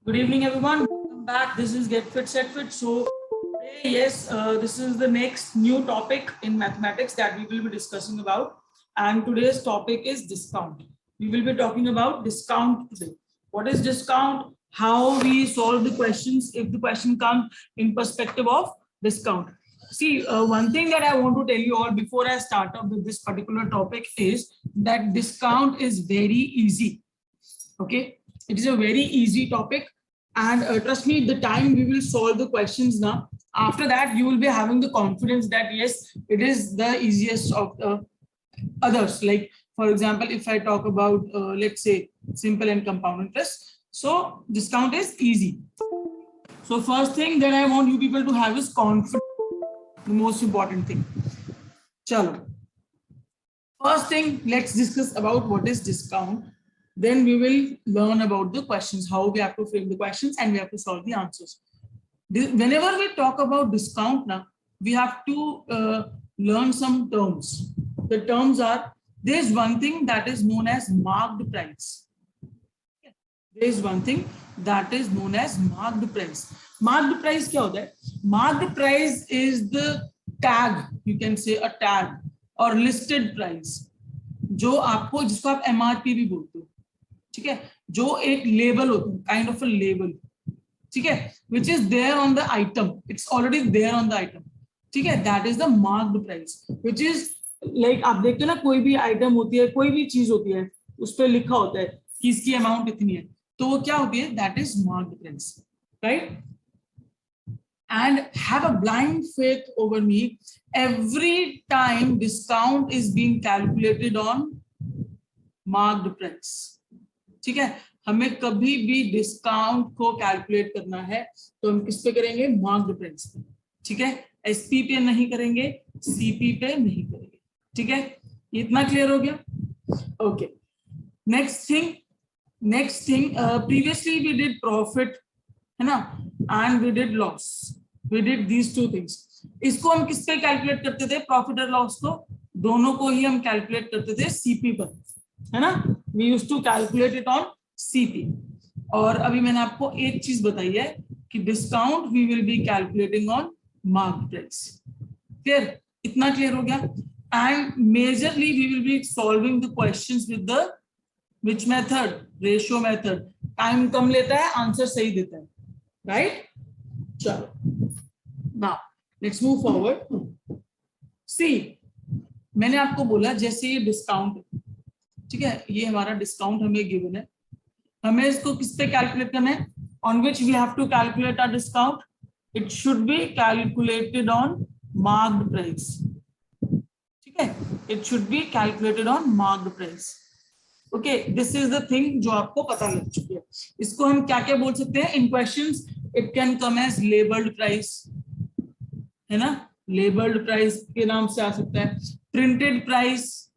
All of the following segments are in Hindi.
Good evening, everyone. Welcome back. This is Get Fit, Set Fit. So, today, yes, this is the next new topic in mathematics that we will be discussing about. And today's topic is discount. We will be talking about discount today. What is discount? How we solve the questions if the question comes in perspective of discount. See, one thing that I want to tell you all before I start up with this particular topic is that discount is very easy. Okay, it is a very easy topic, and trust me, the time we will solve the questions now, after that you will be having the confidence that yes, it is the easiest of the others. Like for example, if I talk about let's say simple and compound interest, so discount is easy. So first thing that I want you people to have is confidence, the most important thing. Chalo, first thing, let's discuss about what is discount. Then we will learn about the questions, how we have to frame the questions, and we have to solve the answers. Whenever we talk about discount now, we have to learn some terms. The terms are, there is one thing that is known as marked price. There is one thing that is known as marked price. Marked price क्या होता है? Marked price is the tag, you can say a tag or listed price, जो आपको, जिसको आप MRP भी बोलते हो, ठीक है, जो एक लेबल होता है, काइंड ऑफ अ लेबल, ठीक है, which is there on the item, it's already there on the item, ठीक है, that is the marked price, which is like आप देखते हो ना, कोई भी आइटम होती है, कोई भी चीज होती है, उस पर लिखा होता है कि इसकी अमाउंट इतनी है, तो वो क्या होती है, that is marked price, right? And have a blind faith over me, every time discount is being calculated on marked price, ठीक है, हमें कभी भी डिस्काउंट को कैलकुलेट करना है तो हम किस पे करेंगे, मार्क्ड प्राइस पे, ठीक है, एसपी पे नहीं करेंगे, सीपी पे नहीं करेंगे, ठीक है, इतना क्लियर हो गया? Okay, next thing previously we did profit, है ना, and we did loss, we did these two things. इसको हम किस पे कैलकुलेट करते थे, प्रॉफिट और लॉस को, दोनों को ही हम कैलकुलेट करते थे सीपी पर, है ना, we used to calculate it on CP. और अभी मैंने आपको एक चीज बताई है कि discount we will be calculating on mark price. Clear? इतना क्लियर हो गया? And majorly we will be solving the questions with the which method, ratio method. Time कम लेता है, आंसर सही देता है, राइट? चलो, now let's move forward. See, मैंने आपको बोला जैसे ये डिस्काउंट, ठीक है, ये हमारा डिस्काउंट हमें गिवन है, हमें इसको किस पे कैलकुलेट करना है, on which we have to calculate our discount, it should be calculated on marked price, ठीक है, it should be calculated on marked price. Okay, this is the thing जो आपको पता लग चुकी है. इसको हम क्या क्या बोल सकते हैं इन questions, it can come as labelled price, है ना, लेबल्ड प्राइस के नाम से आ सकता है, प्रिंटेड प्राइस,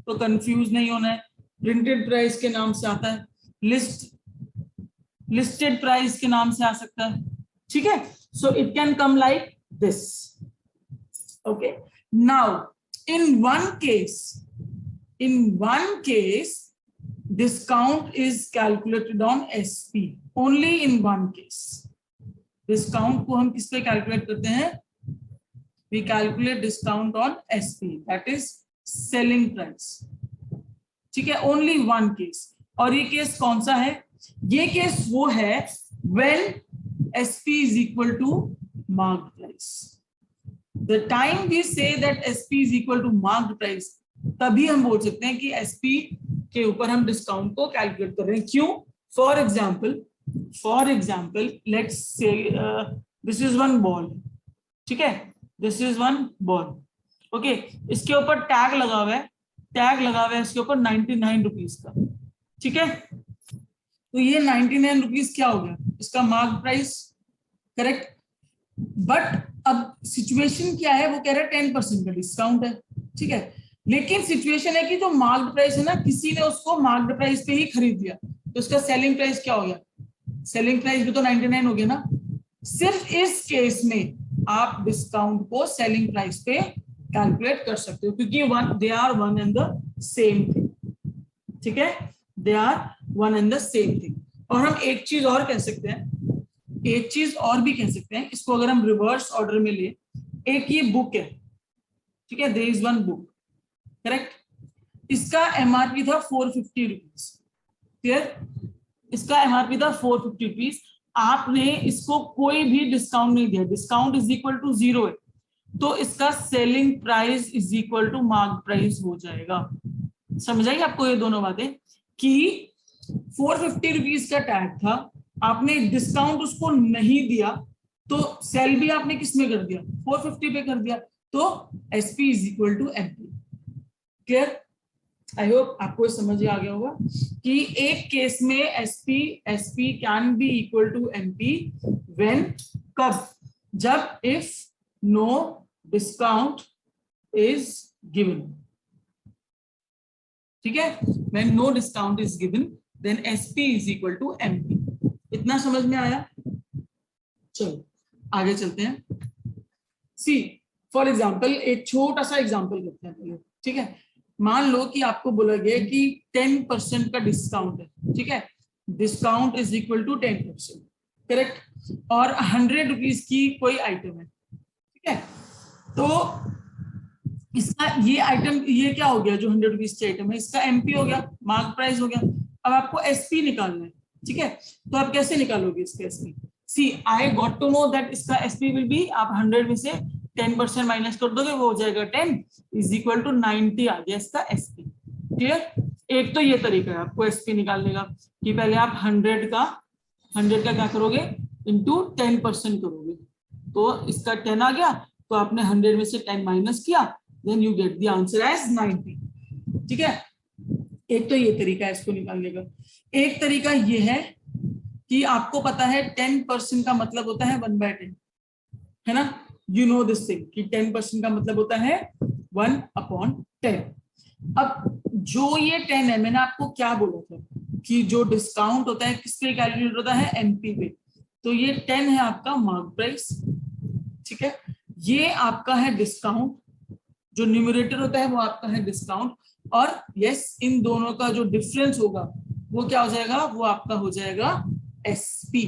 तो कंफ्यूज नहीं होना है, प्रिंटेड प्राइस के नाम से आता है, लिस्टेड प्राइस के नाम से आ सकता है, ठीक है. So it can come like this. Okay, now in one case discount is calculated on SP, only in one case. Discount को हम किस पे कैलकुलेट करते हैं, we calculate discount on SP, that is selling price, ठीक है, ओनली वन केस. और ये केस कौन सा है, ये केस वो है when SP is equal to marked price. The time we say that SP is equal to marked price, तभी हम बोल सकते हैं कि एसपी के ऊपर हम डिस्काउंट को कैलकुलेट कर रहे हैं. क्यों? For example let's say this is one ball, ठीक है, this is one ball, okay, इसके ऊपर टैग लगा हुआ है, इसके ऊपर 99 रुपीज का, ठीक है, तो ये 99 रुपीज क्या हो गया, इसका मार्क प्राइस, करेक्ट. बट अब सिचुएशन क्या है, वो कह रहा है 10% का डिस्काउंट है, ठीक है, लेकिन सिचुएशन है कि जो मार्क्ड प्राइस है ना, किसी ने उसको मार्क्ड प्राइस पे ही खरीद लिया, तो उसका सेलिंग प्राइस क्या हो गया, सेलिंग प्राइस भी तो 99 हो गया ना. सिर्फ इस केस में आप डिस्काउंट को सेलिंग प्राइस पे कैलकुलेट कर सकते हो, क्योंकि they are one and the same thing, ठीक है, they are one and the same thing. और हम एक चीज और कह सकते हैं, एक चीज और भी कह सकते हैं, इसको अगर हम रिवर्स ऑर्डर में ले, एक ये बुक है, ठीक है, there is one book, correct, इसका एमआरपी था 450 रुपीज, क्लियर, इसका एमआरपी था 450 रुपीज, आपने इसको कोई भी डिस्काउंट नहीं दिया, डिस्काउंट इज इक्वल टू 0 है, तो इसका selling price is equal to mark price हो जाएगा। समझ आई आपको ये दोनों बातें, कि 450 रुपीज का टैग था, आपने डिस्काउंट उसको नहीं दिया, तो सेल भी आपने किस में कर दिया, 450 पे कर दिया, तो SP is equal to MP. Clear, I hope आपको समझ आ गया होगा कि एक केस में SP can be equal to MP when, कब, जब if no discount is given, ठीक है, when no discount is given then SP is equal to MP. इतना समझ में आया? चलो आगे चलते हैं। सी फॉर एग्जांपल, एक छोटा सा एग्जांपल करते हैं, ठीक है, मान लो कि आपको बोला गया कि 10% का डिस्काउंट है, ठीक है, discount is equal to 10%, correct, और 100 रुपीज की कोई आइटम है, ठीक है, तो इसका ये आइटम, ये क्या हो गया, जो 100 रुपीज की आइटम है, इसका एमपी हो गया, मार्क प्राइस हो गया। अब आपको एसपी निकालना है, ठीक है, तो आप कैसे निकालोगे इसका SP? See I got to know that इसका एसपी विल बी, आप 100 में से 10% माइनस कर दोगे, वो हो जाएगा 10 इज इक्वल टू 90 आ गया इसका एसपी। क्लियर, एक तो ये तरीका है आपको एसपी निकालने का, कि पहले आप 100 का क्या करोगे, इंटू 10% करोगे, तो इसका 10 आ गया, तो आपने 100 में से 10 माइनस किया, then you get the answer as 90, ठीक है। एक तो ये तरीका है इसको निकालने का। एक तरीका ये है कि आपको पता है 10% का मतलब होता है 1/10, है ना, यू नो दिस थिंग कि 10% का मतलब होता है 1/10। अब जो ये 10 है, मैंने आपको क्या बोला था कि जो डिस्काउंट होता है किस पे कैलकुलेट होता है, एमपी पे, तो ये 10 है आपका मार्क प्राइस, ठीक है, ये आपका है डिस्काउंट, जो न्यूमरेटर होता है वो आपका है डिस्काउंट, और यस इन दोनों का जो डिफरेंस होगा वो क्या हो जाएगा, वो आपका हो जाएगा एसपी,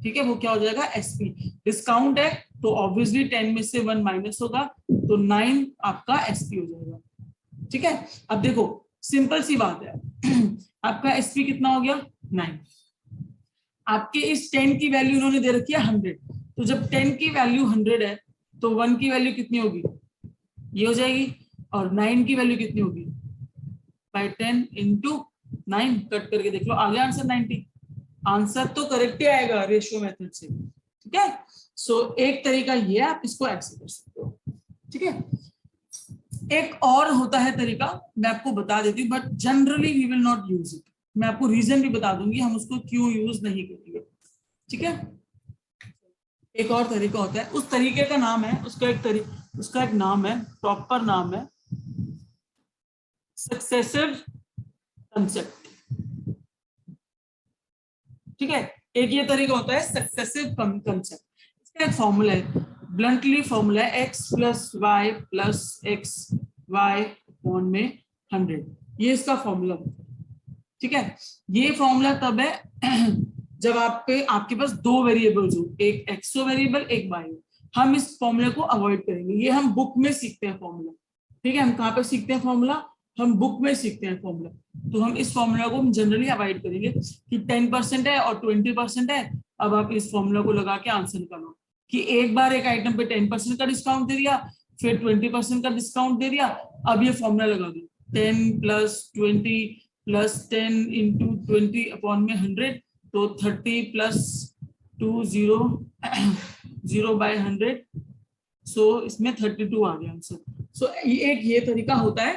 ठीक है, वो क्या हो जाएगा, एसपी। डिस्काउंट है तो ऑब्वियसली 10 में से 1 माइनस होगा, तो 9 आपका एसपी हो जाएगा, ठीक है। अब देखो सिंपल सी बात है, आपका एसपी कितना हो गया, 9, आपके इस 10 की वैल्यू उन्होंने दे रखी है 100, तो जब 10 की वैल्यू 100 है तो 1 की वैल्यू कितनी होगी, ये हो जाएगी, और 9 की वैल्यू कितनी होगी, बाय 10 इंटू 9, कट करके देख लो, आ गया आंसर 90। आंसर तो करेक्ट ही आएगा रेशियो मेथड से, ठीक है। सो एक तरीका ये, आप इसको ऐसे कर सकते हो, ठीक है। एक और होता है तरीका, मैं आपको बता देती हूँ, but generally we will not use it, मैं आपको रीजन भी बता दूंगी हम उसको क्यों यूज नहीं करेंगे, ठीक है। एक और तरीका होता है, उस तरीके का नाम है, उसका एक नाम है, प्रॉपर नाम है सक्सेसिव कंसेप्ट, ठीक है। एक ये तरीका होता है सक्सेसिव कंसेप्ट, इसका एक फॉर्मूला है, ब्लंटली फॉर्मूला है x plus Y plus X Y upon में 100, ये इसका फॉर्मूला होता है, ठीक है। ये फॉर्मूला तब है जब आपके पास दो वेरिएबल्स हो, एक एक्स हो वेरिएबल, एक वाई हो। हम इस फॉर्मूला को अवॉइड करेंगे, ये हम बुक में सीखते हैं फॉर्मूला, ठीक है। हम कहाँ पे सीखते हैं फॉर्मूला, हम बुक में सीखते हैं फॉर्मूला, तो हम इस फॉर्मूला को हम जनरली अवॉइड करेंगे कि 10% है और 20% है। अब आप इस फॉर्मूला को लगा के आंसर निकालो कि एक बार एक आइटम पे 10% का डिस्काउंट दे दिया, फिर 20% का डिस्काउंट दे दिया, अब ये फॉर्मूला लगा दो, 10 प्लस 20 प्लस 10 इंटू 20 अपॉन में 100, तो 30 प्लस 2 0 बाय 100, सो इसमें 32 आ गया आंसर। सो एक ये तरीका होता है,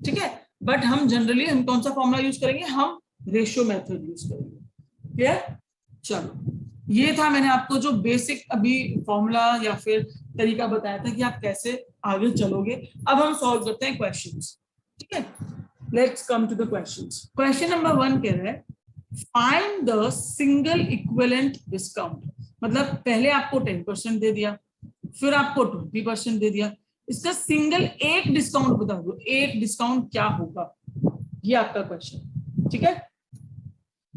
ठीक है, बट हम जनरली हम कौन सा फॉर्मूला यूज करेंगे, हम रेशियो मेथड यूज करेंगे, क्लियर। चलो ये था मैंने आपको जो बेसिक अभी फॉर्मूला या फिर तरीका बताया था कि आप कैसे आगे चलोगे। अब हम सॉल्व करते हैं क्वेश्चंस, ठीक है। Let's come to the questions. Question number 1 कह रहा है find the single equivalent discount, मतलब पहले आपको 10% दे दिया, फिर आपको 20% दे दिया, इसका सिंगल एक डिस्काउंट बता दो, एक डिस्काउंट क्या होगा, ये आपका क्वेश्चन, ठीक है।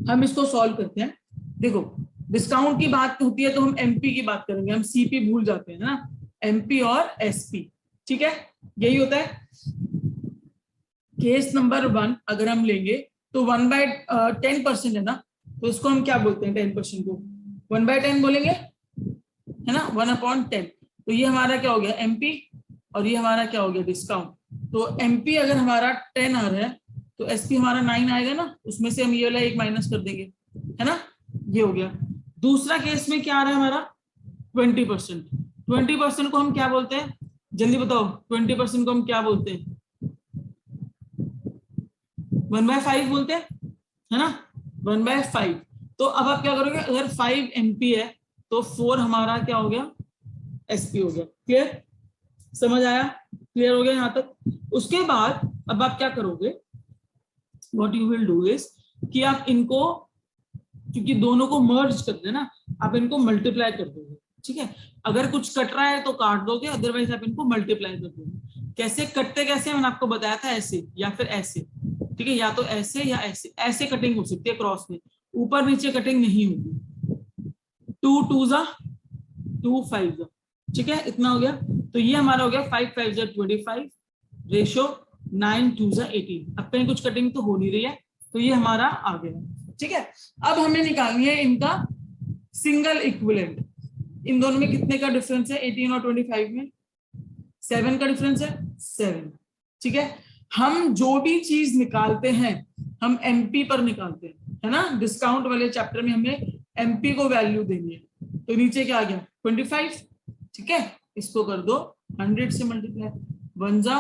हम इसको सॉल्व करते हैं। देखो डिस्काउंट की बात होती है तो हम एमपी की बात करेंगे, हम सीपी भूल जाते हैं ना, एमपी और एसपी, ठीक है, यही होता है। केस नंबर 1 अगर हम लेंगे तो 1/10% है ना, तो इसको हम क्या बोलते हैं, 10% को 1/10 बोलेंगे, है ना, 1/10। तो ये हमारा क्या हो गया एमपी, और ये हमारा क्या हो गया डिस्काउंट। तो एमपी अगर हमारा 10 आ रहा है तो एसपी हमारा 9 आएगा ना, उसमें से हम ये वाला एक माइनस कर देंगे, है ना, ये हो गया। दूसरा केस में क्या आ रहा है हमारा 20%। 20% को हम क्या बोलते हैं, जल्दी बताओ, 20% को हम क्या बोलते हैं, 1/5 बोलते हैं, है ना, 1/5। तो अब आप क्या करोगे, अगर 5 एमपी है तो 4 हमारा क्या हो गया एसपी हो गया। क्लियर, समझ आया, क्लियर हो गया यहां तक। उसके बाद अब आप क्या करोगे, what you will do is कि आप इनको, क्योंकि दोनों को मर्ज कर देना, आप इनको मल्टीप्लाई कर दोगे, ठीक है। अगर कुछ कट रहा है तो काट दोगे, अदरवाइज आप इनको मल्टीप्लाई कर दोगे। कैसे कटते, कैसे मैंने आपको बताया था, ऐसे या फिर ऐसे, ठीक है, या तो ऐसे या ऐसे, ऐसे कटिंग हो सकती है क्रॉस में, ऊपर नीचे कटिंग नहीं होगी। 2 2 जा 2 5 जा, ठीक है, इतना हो गया। तो ये हमारा हो गया 5 5 जा 25 रेशो 9 2 जा 18। अब कहीं कुछ कटिंग तो हो नहीं रही है, तो ये हमारा आ गया, ठीक है। अब हमें निकालनी है इनका सिंगल इक्विवेलेंट। इन दोनों में कितने का डिफरेंस है, 18 और 25 में 7 का डिफरेंस है, 7, ठीक है। हम जो भी चीज निकालते हैं हम एमपी पर निकालते हैं, है ना, डिस्काउंट वाले चैप्टर में हमें एमपी को वैल्यू देनी है। तो नीचे क्या आ गया 25, ठीक है, इसको कर दो 100 से मल्टीप्लाई, 1 जा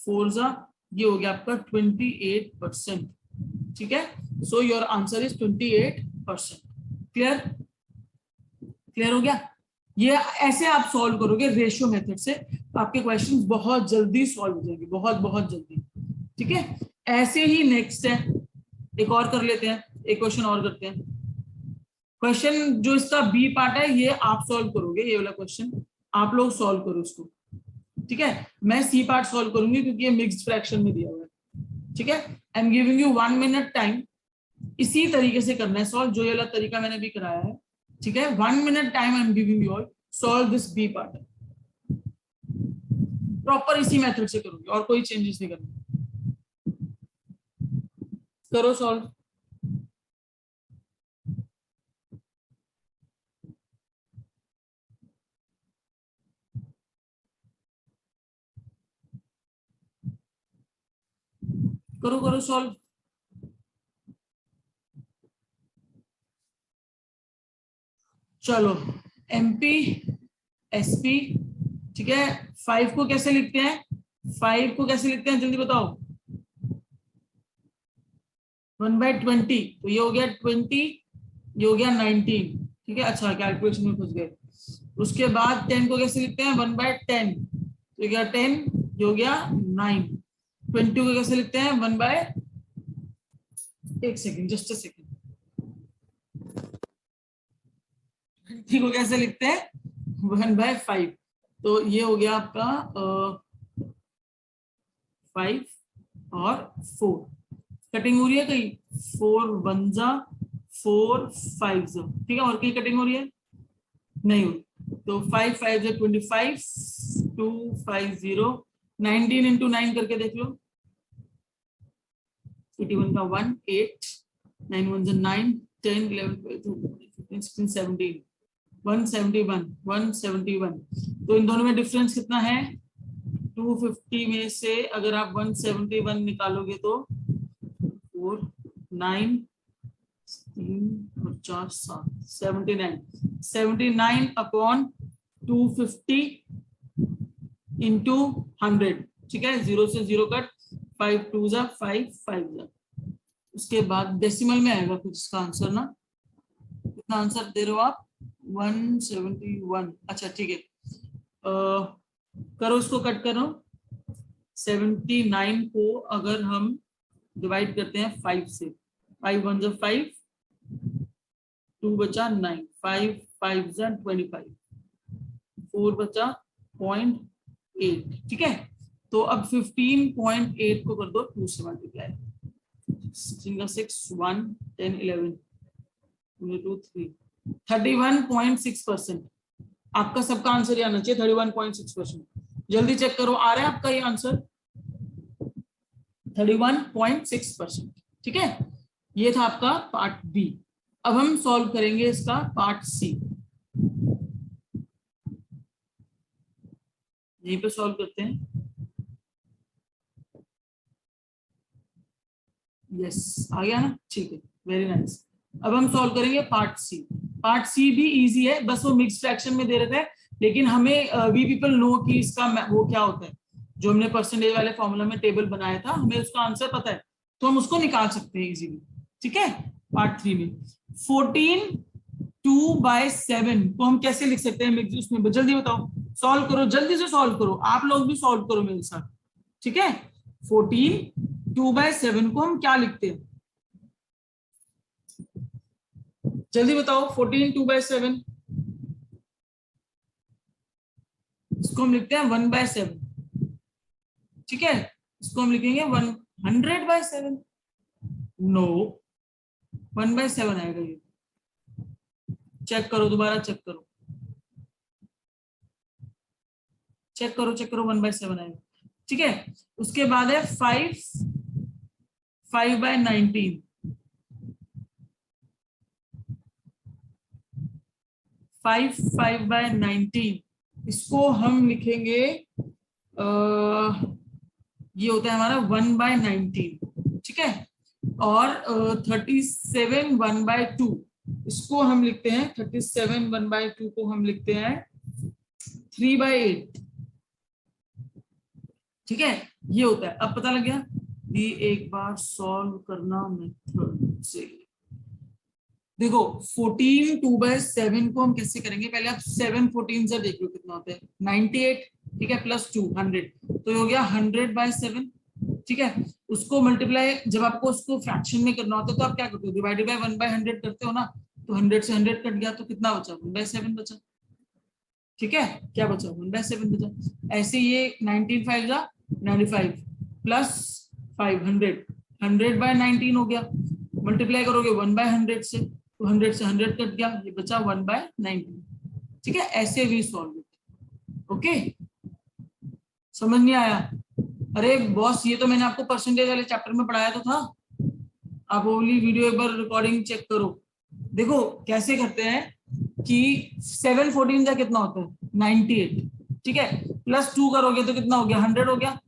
4 जा, ये हो गया आपका 28%, ठीक है। सो your answer is 28%। Clear, clear हो गया। ये ऐसे आप सॉल्व करोगे रेशियो मेथड से, आपके क्वेश्चंस बहुत जल्दी सॉल्व हो जाएंगे, बहुत बहुत जल्दी, ठीक है। ऐसे ही नेक्स्ट है, एक और कर लेते हैं, एक क्वेश्चन और करते हैं। क्वेश्चन जो इसका बी पार्ट है ये आप सॉल्व करोगे, ये वाला क्वेश्चन आप लोग सॉल्व करो इसको, ठीक है। मैं सी पार्ट सॉल्व करूंगी क्योंकि ये मिक्स्ड फ्रैक्शन में दिया हुआ है, ठीक है। आई am giving you 1 minute time, इसी तरीके से करना है सॉल्व, जो ये वाला तरीका मैंने भी कराया है, ठीक है। 1 minute time I am giving you all, solve this B part, proper इसी मेथड से करोगे और कोई चेंजेस नहीं करना। करो सॉल्व, करो करो सॉल्व। चलो एमपी एसपी, ठीक है। 5 को कैसे लिखते हैं, 5 को कैसे लिखते हैं जल्दी बताओ, 1/20, तो ये हो गया 20, ये हो गया 19, ठीक है। अच्छा कैलकुलेशन में फंस गए। उसके बाद 10 को कैसे लिखते हैं, 1/10, तो ये गया 10, ये हो गया 9। 20 को कैसे लिखते हैं, 1/, एक सेकेंड, जस्ट अ सेकेंड, 20 को कैसे लिखते हैं, 1/5, तो ये हो गया आपका 5 और 4, कटिंग हो रही है कहीं, 4 1 जा 4 5 जा, ठीक है, और कहीं कटिंग हो रही है नहीं हो, तो 5 5 जा 25, 2 5 0, 19 into 9 करके देख लो, 81 का 1 8, 9 1 जा 9, 10 11 12 13 16 17, 171 171। तो इन दोनों में डिफरेंस कितना है, 250 में से अगर आप 171 निकालोगे तो 4 9 3 और 4 7 79, 79 अपॉन 250 इंटू 100, ठीक है, 0 से 0 कट, 5 2 जा 5 5 जा। उसके बाद डेसिमल में आएगा कुछ इसका आंसर ना, कितना आंसर दे रहे हो आप, 171, अच्छा ठीक है। करो इसको कट करो, 79 को अगर हम डिवाइड करते हैं 5 से, 5 1 जा 5, 2 बचा 9, 5 5 जा 25, 4 बचा 0.8, ठीक है। तो अब 15.8 को कर दो 2 से मल्टीप्लाई, 6, 1, 10, 11, 22, 3, 31.6%। आपका सबका आंसर ये आना चाहिए 31.6%। जल्दी चेक करो, आ रहा है आपका ये आंसर 31.6%। ठीक है, ये था आपका पार्ट बी। अब हम सॉल्व करेंगे इसका पार्ट सी। यहीं पे सॉल्व करते हैं। यस, आ गया ना, ठीक है, वेरी नाइस। अब हम सॉल्व करेंगे पार्ट सी। पार्ट सी भी इजी है, बस वो मिक्स फ्रैक्शन में दे रहे थे, लेकिन हमें वी पीपल नो कि इसका वो क्या होता है। जो हमने परसेंटेज वाले फॉर्मूला में टेबल बनाया था, हमें उसका आंसर पता है, तो हम उसको निकाल सकते हैं इजीली। ठीक है, पार्ट 3 में 14 2/7 को हम कैसे लिख सकते हैं उसमें, जल्दी बताओ, सॉल्व करो, जल्दी से सॉल्व करो, आप लोग भी सॉल्व करो मेरे साथ। ठीक है, 14 2/7 को हम क्या लिखते हैं, जल्दी बताओ। 14 2/7 इसको हम लिखते हैं 1/7। ठीक है, इसको हम लिखेंगे 100/7। नो, 1/7 आएगा ये। चेक करो, दोबारा चेक करो, चेक करो, चेक करो, 1/7 आएगा। ठीक है, उसके बाद है 5/19। 5/19 इसको हम लिखेंगे, ये होता है हमारा 1/19। ठीक है, और 37 1/2 इसको हम लिखते हैं, 37 1/2 को हम लिखते हैं 3/8। ठीक है, ये होता है। अब पता लग गया, ये एक बार सॉल्व करना मेथड से। देखो 14 2/7 को हम कैसे करेंगे, पहले आप 7 14 से देख लो कितना होता है, 98। ठीक है, प्लस 2 100, तो ये हो गया 100/7। ठीक है, उसको मल्टीप्लाई, जब आपको उसको फ्रैक्शन में करना होता है तो आप क्या करते हो, डिवाइडेड बाय 1/100 करते हो ना, तो 100 से 100 कट गया, तो कितना बचा, 1/7 बचा। ठीक है, क्या बचा, 1/7 बचा। ऐसे ये 19 5 जा 95 प्लस 500, 100/19 हो गया, मल्टीप्लाई करोगे 1/100 से, तो 100 से 100 कट गया, ये बचा 1/19। ठीक है, ऐसे भी सॉल्व। ओके, समझ नहीं आया? अरे बॉस, ये तो मैंने आपको परसेंटेज वाले चैप्टर में पढ़ाया तो था, आप वो वाली वीडियो एक बार रिकॉर्डिंग चेक करो। देखो कैसे करते हैं कि 7 14 का कितना होता है, 98। ठीक है, प्लस 2 करोगे तो कितना हो गया, 100 हो गया,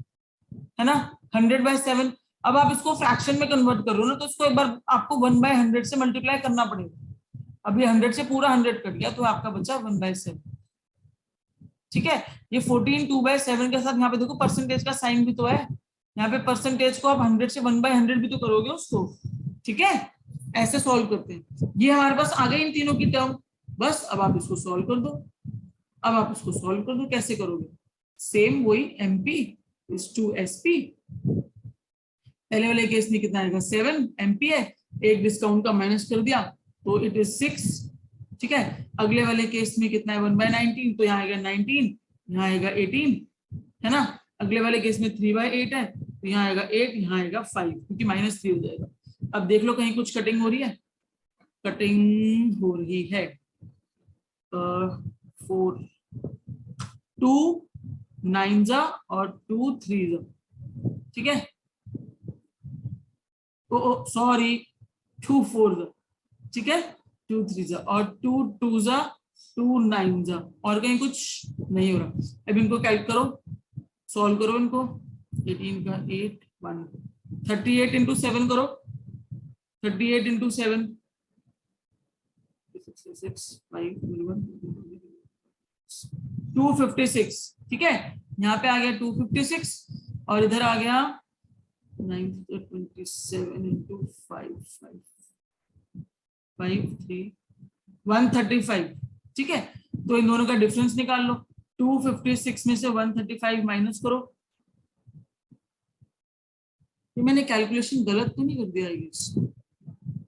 है ना, 100/7। अब आप इसको फ्रैक्शन में कन्वर्ट कर रहे हो ना, तो इसको एक बार आपको 1/100 से मल्टीप्लाई करना पड़ेगा। अब ये 100 से पूरा 100 कट गया, तो आपका बचा 1/7। ठीक है, ये 14 2/7 के साथ यहाँ पे देखो परसेंटेज का साइन भी तो है, यहाँ पे परसेंटेज को आप 100 से 1/100 भी तो करोगे उसको। ठीक है, ऐसे सॉल्व करते हैं। ये हमारे पास आ गई इन तीनों की टर्म, बस अब आप इसको सॉल्व कर दो। अब आप इसको सॉल्व कर दो, कैसे करोगे, सेम वही MP is to SP। पहले वाले केस में कितना आएगा, 7 MP है, एक डिस्काउंट का माइनस कर दिया तो इट इज 6। ठीक है, अगले वाले केस में कितना है, 1/19, तो यहाँ आएगा 19, यहाँ आएगा 18, है ना। अगले वाले केस में 3/8 है, तो यहाँ आएगा 8, यहाँ आएगा 5, क्योंकि -3 हो जाएगा। अब देख लो कहीं कुछ कटिंग हो रही है, कटिंग हो रही है। 4 2 9 और 2 3। ठीक है, सॉरी 2 4। ठीक है, 2 3 और 2 2 2 9 और कहीं कुछ नहीं हो रहा। अब इनको कैलकुलेट करो, सॉल्व करो इनको। 18 का 8 1 38 इंटू 7 करो, 38 इंटू 7 256। ठीक है, यहाँ पे आ गया 256 और इधर आ गया 27 इंटू 5 3 135। ठीक है, तो इन दोनों का डिफरेंस निकाल लो। 256 में से 135 माइनस करो। ये मैंने कैलकुलेशन गलत तो नहीं कर दिया,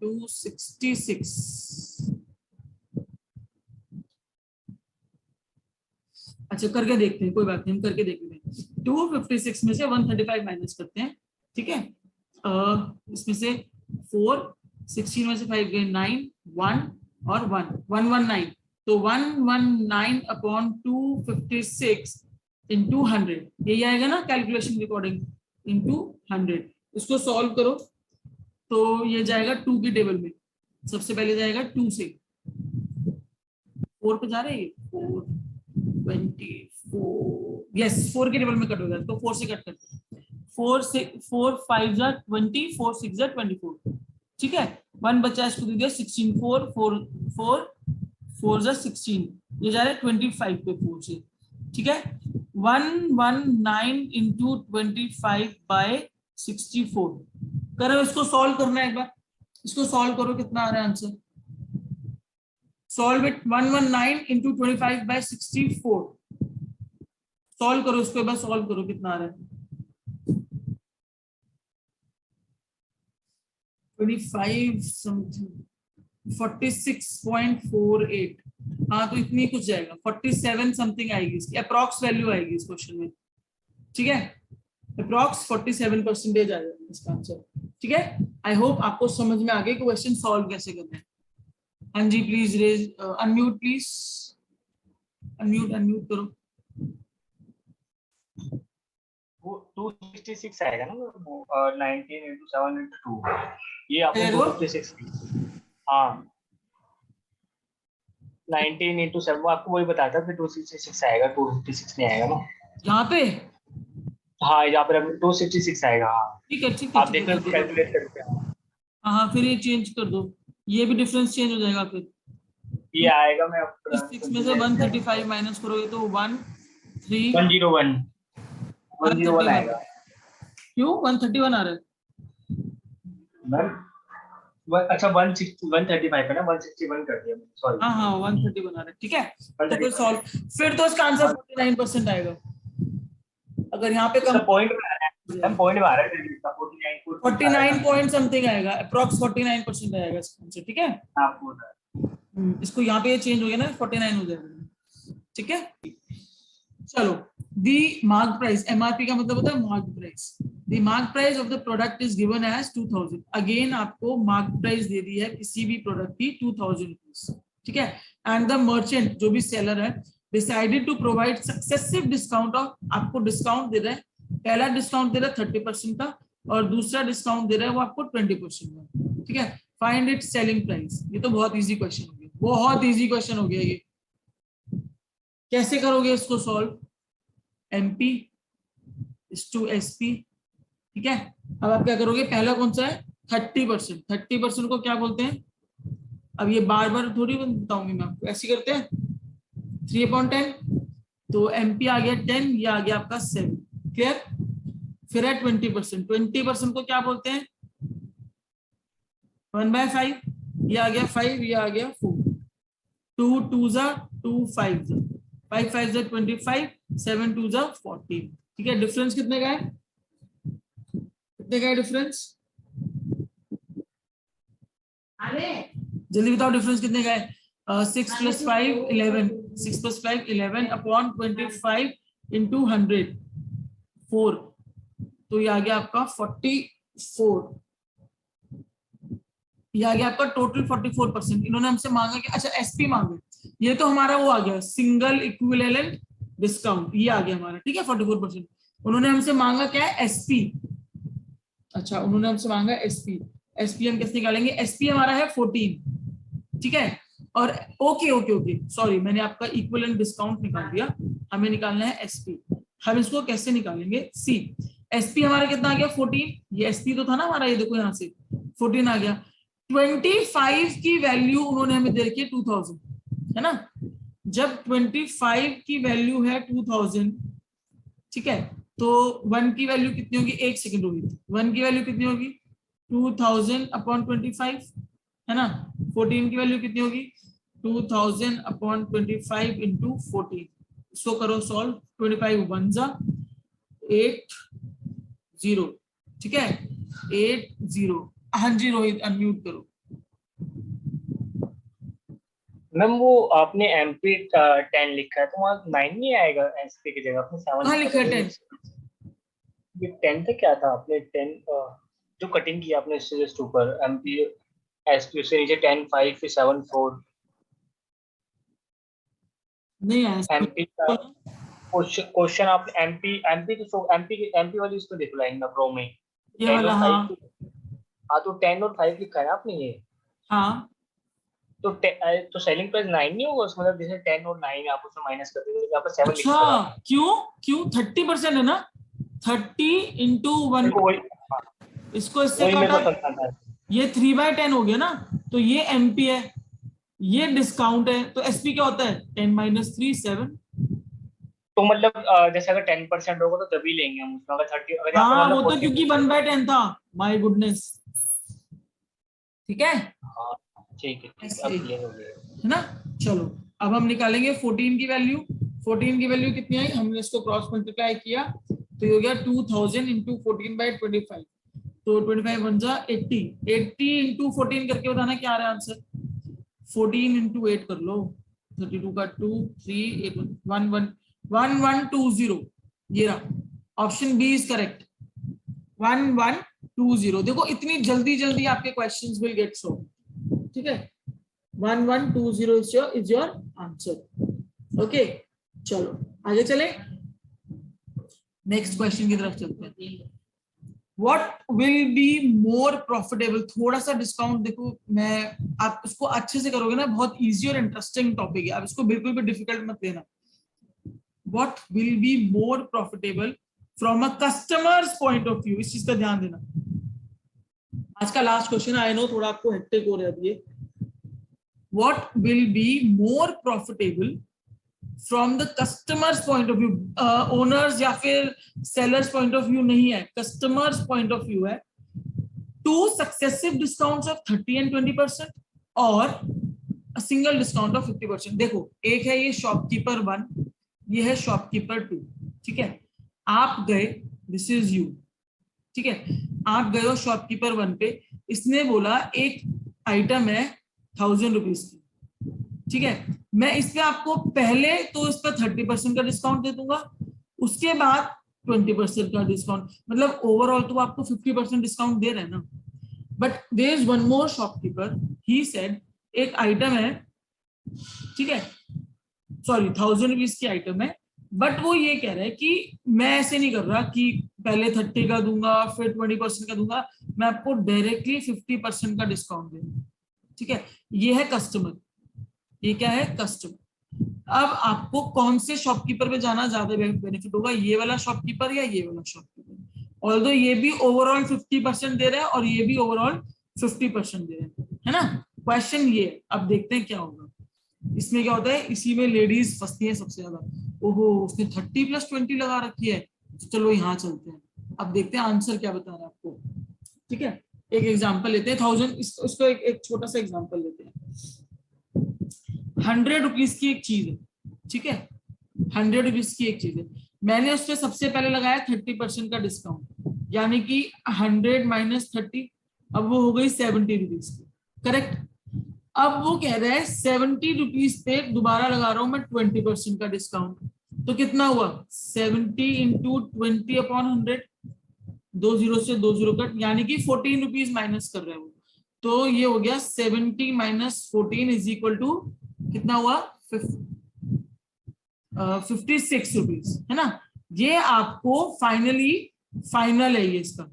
266। अच्छा करके देखते हैं, कोई बात नहीं, हम करके देखते हैं। 256 में से 135 माइनस करते हैं। ठीक है, इसमें से 4, 16 में से 5 गए 9, 1 और 1, 119, तो 119 अपॉन 256 इंटू 100, यही आएगा ना कैलकुलेशन रिकॉर्डिंग, इंटू 100। इसको सॉल्व करो तो ये जाएगा 2 की टेबल में, सबसे पहले जाएगा 2 से 4 पे जा रहे हैं, 4 24, यस 4 के टेबल में कट हो जाए, तो 4 से कट करते हैं, 4 से 4 5 जा 20, 4 6 जा 24, ठीक है, 1 बचा, इसको दे दिया 16, 4 4 4 4 जा 16, ये जा रहा है 25 पे 4 से, ठीक है। 119 इंटू 25 बाय 64 करो, इसको सॉल्व करना है एक बार, इसको सॉल्व करो, कितना आ रहा है answer, solve it, 119 into 25 by 64, सॉल्व करो इसको, एक बार सॉल्व करो, कितना आ रहा है, 25 समथिंग, 46.48, हाँ तो इतनी कुछ जाएगा, 47 समथिंग आएगी इसकी, अप्रॉक्स वैल्यू आएगी इस क्वेश्चन में, ठीक है, अप्रॉक्स 47% आ जाएगा इसका आंसर, ठीक है। आई होप आपको समझ में आ गया क्वेश्चन सॉल्व कैसे करना है। हाँ जी, please raise unmute, please unmute करो। वो 266 आएगा ना, वो 19 into 7 into 2, ये आपको 256, हाँ 19 into 7, वो आपको वही बताया था, फिर 266 आएगा, 256 नहीं आएगा ना यहाँ पे, हाँ यहाँ पर 266 आएगा, हाँ ठीक है ठीक है, आप देखो कैलकुलेट करके, हाँ फिर ये चेंज कर दो, ये भी डिफरेंस चेंज हो जाएगा, फिर ये आएगा, मैं 6 में से 135 माइनस करोगे तो 101 आएगा, क्यों 131 आ रहा है, अच्छा 135 है ना, 161 कर दिया, सॉरी, हाँ हाँ 131 आ रहा है, ठीक है, तो फिर सॉल्व, फिर तो इसका आंसर 49% आएगा, अगर यहाँ पे कम पॉइंट में आ रहा है, पॉइंट में आ रहा है, 49 पॉइंट समथिंग आएगा, अप्रॉक्स 49% आएगा इसका आंसर, ठीक है, इसको यहाँ पे चेंज हो गया ना, 49 हो जाएगा, ठीक है। चलो, दी मार्क प्राइस, एमआरपी का मतलब होता है mark price, the mark price of the product is given as 2000, again आपको मार्क प्राइस दे दी है किसी भी प्रोडक्ट की 2000 रुपीज, ठीक है, एंड द मर्चेंट जो भी सेलर है decided to provide successive discount of, आपको डिस्काउंट दे रहा है, पहला डिस्काउंट दे रहा है 30% का और दूसरा डिस्काउंट दे रहा है वो आपको 20% का, ठीक है, फाइंड इट सेलिंग प्राइस, ये तो बहुत इजी क्वेश्चन हो गया, बहुत इजी क्वेश्चन हो गया ये, कैसे करोगे इसको solve, MP is to SP, ठीक है, अब आप क्या करोगे, पहला कौन सा है 30%, 30% को क्या बोलते हैं, अब ये बार बार थोड़ी बताऊंगी मैं आपको, ऐसे करते हैं 3/10, तो एमपी आ गया 10, ये आ गया आपका 7, क्लियर, फिर है 20%, 20% को क्या बोलते हैं 1/5, ये आ गया 5, ये आ गया 4, 2 2 जा 2 5 जा 5 5 जा 25, 7 2 जा 14, ठीक है, डिफरेंस कितने का है, कितने का है डिफरेंस, अरे जल्दी बताओ डिफरेंस कितने का है, 6 + 5 11, 6 + 5 11 अपॉन 25 इंटू 100 4, तो ये आ गया आपका 44, ये आ गया आपका टोटल 44%, इन्होंने हमसे मांगा कि अच्छा एसपी मांगे, ये तो हमारा वो आ गया सिंगल इक्विवेलेंट डिस्काउंट, ये आ गया हमारा, ठीक है 44%, उन्होंने हमसे मांगा क्या है एसपी, अच्छा उन्होंने हमसे मांगा एसपी, एसपी हम कैसे निकालेंगे, एसपी हमारा है 14, ठीक है, और ओके ओके ओके सॉरी मैंने आपका इक्विवेलेंट डिस्काउंट निकाल दिया, हमें निकालना है एसपी, हम इसको कैसे निकालेंगे, सी एसपी हमारा कितना आ गया 14, ये एसपी तो था ना हमारा, ये देखो यहाँ से 14 आ गया, 25 की वैल्यू उन्होंने हमें दे रखी है 2000, है ना, जब 25 की वैल्यू है 2000, ठीक है, तो 1 की वैल्यू कितनी होगी, एक सेकंड होगी, 1 की वैल्यू कितनी होगी 2000 अपॉन 25, है ना, 14 की वैल्यू कितनी होगी 2000 अपॉन 25 इंटू 14, इसको करो सॉल्व, 25 1 जा 8 0, ठीक है 8 0, हाँ जी रोहित अनम्यूट करो, मैम वो आपने MP 10 लिखा है तो वहाँ 9 नहीं आएगा, SP की जगह आपने 7 कहाँ लिखा है 10, ये 10 तो क्या था आपने 10 जो कटिंग की आपने इससे जस्ट ऊपर एमपी एसपी उससे नीचे 10 5 फिर 7 4 नहीं आया एमपी का क्वेश्चन आप एमपी एमपी तो एमपी वाली उसको देखो लाइन में प्रो में ये 10 वाला। और हाँ 5 हाँ तो 10 और 5 लिखा है ना आपने ये हाँ तो सेलिंग प्राइस 9 नहीं होगा उसमें, मतलब जैसे 10 और 9 आप उसमें माइनस कर देते यहाँ पर 7 लिखा अच्छा, होगा आपने। क्यों क्यों 30% है ना, 30 × 1, देखो वही इसको इससे वही मेरे काटा, को समझाना है। ये 3/10 हो गया ना, तो ये एमपी है, ये डिस्काउंट है, तो एसपी क्या होता है 10 - 3 7। तो मतलब जैसे अगर 10% होगा तो तभी लेंगे हम उसमें, अगर 30 अगर यहाँ पे हाँ वो मतलब तो 40 क्योंकि 1/10 था, माय गुडनेस। ठीक है, हाँ ठीक है ऐसे अब क्लियर हो गया। है ना। चलो अब हम निकालेंगे 14 की वैल्यू। 14 की वैल्यू कितनी आई, हमने इसको क्रॉस मल्टीप्लाई किया तो ये हो गया 2000 × 14/25, तो 25 1 जा 80, 80 × 14 करके बताना क्या आ रहा है आंसर। 14 × 8 कर लो, 32 का 2 3 8 1 1 1 1 2 0, ये रहा ऑप्शन बी इज करेक्ट, 1 1 2 0। देखो इतनी जल्दी जल्दी आपके क्वेश्चंस विल गेट सॉल्व। ठीक है, 1 1 2 0 इज योर आंसर। ओके चलो आगे चले, नेक्स्ट क्वेश्चन की तरफ चलते हैं। What will be more profitable, थोड़ा सा डिस्काउंट देखो, मैं आप इसको अच्छे से करोगे ना, बहुत इजी और इंटरेस्टिंग टॉपिक है, आप इसको बिल्कुल भी डिफिकल्ट मत लेना। What will be more profitable from a customer's point of view, इस चीज का ध्यान देना। आज का लास्ट क्वेश्चन, आई नो थोड़ा आपको हेक्टिक हो रहा है। What will be more profitable from the customers point of view, owners या फिर सेलर्स पॉइंट ऑफ व्यू नहीं है, कस्टमर्स पॉइंट ऑफ व्यू है, 2 सक्सेसिव डिस्काउंट्स ऑफ 30 and 20% और अ सिंगल डिस्काउंट ऑफ 50%। देखो एक है ये शॉपकीपर 1, ये है शॉपकीपर 2। ठीक है, आप गए, दिस इज यू, ठीक है, आप गए हो शॉपकीपर 1 पे, इसने बोला एक आइटम है 1000 रुपीज की। ठीक है, मैं इस पे आपको पहले तो इस पर 30% का डिस्काउंट दे दूंगा, उसके बाद 20% का डिस्काउंट, मतलब ओवरऑल तो आपको 50% डिस्काउंट दे रहे हैं ना। But there is one more shopkeeper, he said एक आइटम है, ठीक है, सॉरी 1000 रुपीज की आइटम है, बट वो ये कह रहा है कि मैं ऐसे नहीं कर रहा कि पहले 30 का दूंगा फिर 20% का दूंगा, मैं आपको डायरेक्टली 50% का डिस्काउंट दूंगा। ठीक है, ये है कस्टमर, ये क्या है कस्टमर। अब आपको कौन से शॉपकीपर पे जाना ज्यादा बेनिफिट होगा, ये वाला शॉपकीपर या ये वाला शॉपकीपर। ऑल्दो ये भी ओवरऑल 50% दे रहे हैं और ये भी ओवरऑल 50% दे रहे हैं, है ना। क्वेश्चन ये, अब देखते हैं क्या होगा इसमें। क्या होता है, इसी में लेडीज फंसती है सबसे ज्यादा। ओहो उसने 30 + 20 लगा रखी है, तो चलो यहाँ चलते हैं, अब देखते हैं आंसर क्या बता रहा है आपको। ठीक है, एक एग्जाम्पल लेते हैं 1000, इसको एक छोटा सा एग्जाम्पल लेते हैं। 100 रुपीज की एक चीज है, ठीक है, 100 रुपीज की एक चीज है, मैंने उस पर सबसे पहले लगाया 30% का डिस्काउंट, यानी कि 100 - 30, अब वो हो गई 70 रुपीज की, करेक्ट। अब वो कह रहा है 70 रुपीज पे दोबारा लगा रहा हूं मैं 20% का डिस्काउंट, तो कितना हुआ 70 × 20/100, 2 0 से 2 0 कट, यानी कि 14 रुपीज माइनस कर रहे हैं वो, तो ये हो गया 70 - 14 इज इक्वल टू कितना हुआ 56 रुपीज, है ना। ये आपको फाइनल है ये इसका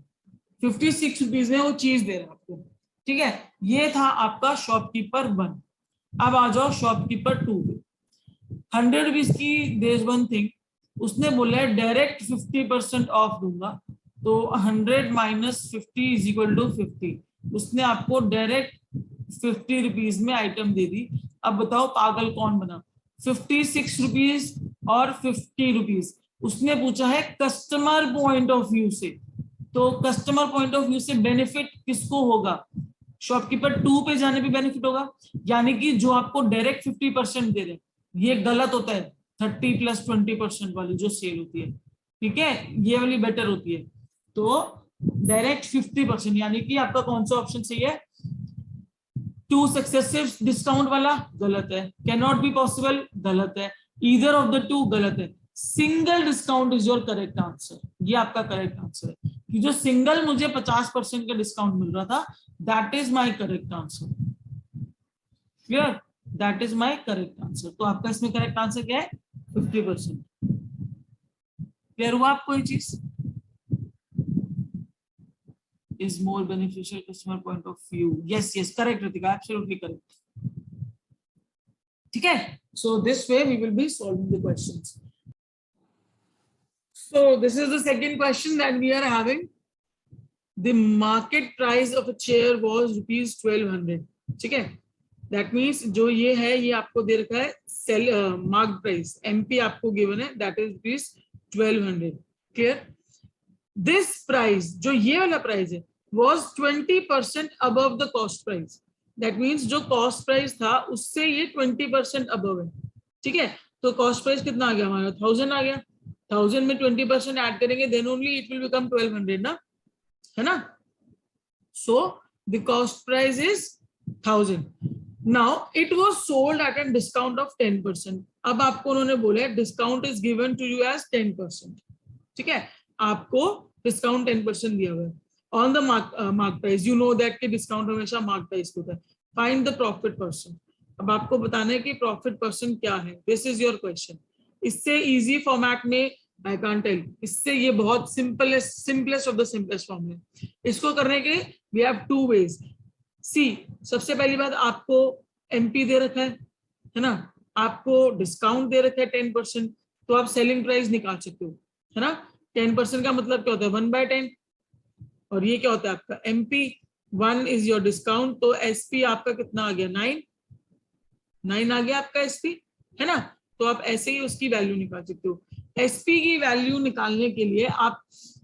56 रुपीज में वो चीज दे रहा है आपको। ठीक है, ये था आपका शॉपकीपर 1। अब आ जाओ शॉपकीपर 2 पे, 100 रुपीज की देयर इज वन थिंग, उसने बोला है डायरेक्ट 50% ऑफ दूंगा, तो 100 - 50 इज इक्वल टू 50, उसने आपको डायरेक्ट 50 रुपीज में आइटम दे दी। अब बताओ पागल कौन बना, 56 रुपीज और 50 रुपीज। उसने पूछा है कस्टमर पॉइंट ऑफ व्यू से, तो कस्टमर पॉइंट ऑफ व्यू से बेनिफिट किसको होगा, शॉपकीपर 2 पे जाने पे बेनिफिट होगा, यानी कि जो आपको डायरेक्ट 50% दे रहे हैं, ये गलत होता है, 30 + 20% वाली जो सेल होती है, ठीक है, ये वाली बेटर होती है। तो डायरेक्ट 50%, यानी कि आपका कौन सा ऑप्शन सही है, 2 सक्सेसिव डिस्काउंट वाला गलत है, कैन नॉट बी पॉसिबल गलत है, ईदर ऑफ द 2 गलत है, single discount is your correct answer, ये आपका करेक्ट आंसर है। कि जो सिंगल मुझे 50% का डिस्काउंट मिल रहा था, that is my correct answer. Clear? That is my correct answer. तो आपका इसमें करेक्ट आंसर क्या है? 50%। क्लियर हुआ आपको ये चीज? Is more beneficial customer point of view. Yes yes, correct Ritika, absolutely correct. ठीक है, so this way we will be solving the questions. So this is the second question that we are having. The market price of a chair was rupees 1200. ठीक है, that means जो ये है ये आपको दे रखा है सेल मार्क प्राइस, एमपी आपको गिवन है, that is rupees 1200. Clear? This price, जो ये वाला प्राइस है, was 20% above the cost price. That means जो cost price था उससे ये 20% above है। ठीक है, तो cost price कितना आ गया हमारा? 1000 आ गया। 1000 में 20% ऐड करेंगे, then only it will become 1200 ना, है ना? So the cost price is 1000. Now it was sold at a discount of 10%. अब आपको उन्होंने बोला है discount is given to you as 10%. ठीक है, आपको डिस्काउंट 10% दिया हुआ है on the mark price. You know that कि डिस्काउंट हमेशा मार्क प्राइस होता है। Find the profit percent. अब आपको बताना है कि प्रॉफिट परसेंट क्या है। This is your question. इससे इजी फॉर्मेट में आई कांट टेल, इससे ये बहुत simplest of the simplest form है। इसको करने के लिए वी हैव टू वेज। सी, सबसे पहली बात, आपको एमपी दे रखा है ना, आपको डिस्काउंट दे रखा है 10%, तो आप सेलिंग प्राइस निकाल सकते हो, है ना। 10% का मतलब क्या होता है? 1/10। और ये क्या होता है आपका एमपी? 1 इज योर डिस्काउंट, तो एसपी आपका कितना आ गया? 9 आ गया आपका एसपी, है ना। तो आप ऐसे ही उसकी वैल्यू निकाल सकते हो। एसपी की वैल्यू निकालने के लिए आप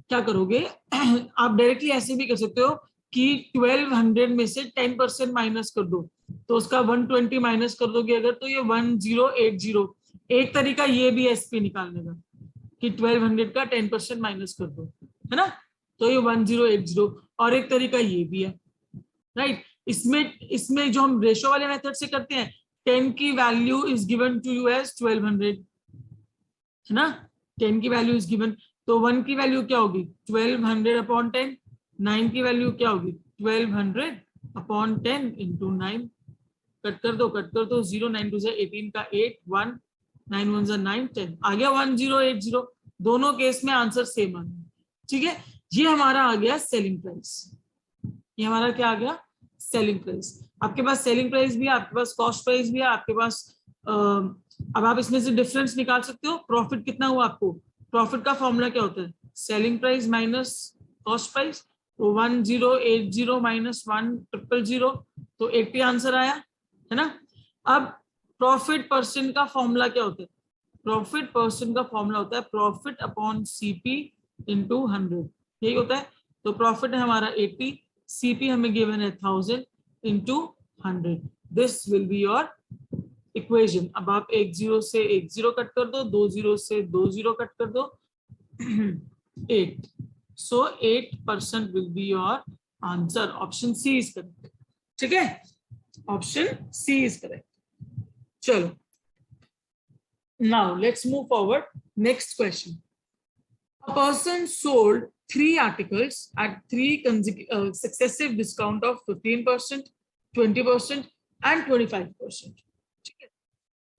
क्या करोगे? आप डायरेक्टली ऐसे भी कर सकते हो कि 1200 में से 10% माइनस कर दो, तो उसका 120 माइनस कर दोगे अगर, तो ये 1080। एक तरीका ये भी एसपी निकालने का कि 1200 का 10% माइनस कर दो, है ना, तो ये 1080। और एक तरीका ये भी है, राइट। इसमें जो हम रेशो वाले मेथड से करते हैं, 10 की value is given to you as 1200, है ना। 10 की वैल्यू इज गिवन, तो 1 की वैल्यू क्या होगी? 1200 अपॉन 10। 9 की वैल्यू क्या होगी? 1200 अपॉन 10 इंटू 9। कट कर दो 0, 9 2 18 का 8, 1 9 1 9 10 आ गया 1080। दोनों केस में आंसर सेम आ गया। ठीक है, ये हमारा आ गया सेलिंग प्राइस। ये हमारा क्या आ गया? Selling price. आपके पास सेलिंग प्राइस भी है, आपके पास कॉस्ट प्राइस भी है, आपके पास अब आप इसमें से डिफरेंस निकाल सकते हो। प्रॉफिट कितना हुआ आपको? प्रॉफिट का फॉर्मूला क्या होता है? Selling price minus cost price. तो 1080 माइनस 1000, तो 80 आंसर आया, है ना। अब प्रॉफिट परसेंट का फॉर्मूला क्या होता है? प्रॉफिट परसेंट का फॉर्मूला होता है प्रॉफिट अपॉन सीपी इंटू 100, यही होता है। तो प्रॉफिट है हमारा 80, सीपी हमें गिवन है 1000 into 100। This will be your equation. अब आप 1 0 से 1 0 कट कर दो, 2 0 से 2 0 कट कर दो, 8। So 8% will be your answer. Option C is correct. ठीक है, option C is correct. चलो, now let's move forward. Next question. A person sold 3 articles at 3 successive discount of 15%, 20% and 25%.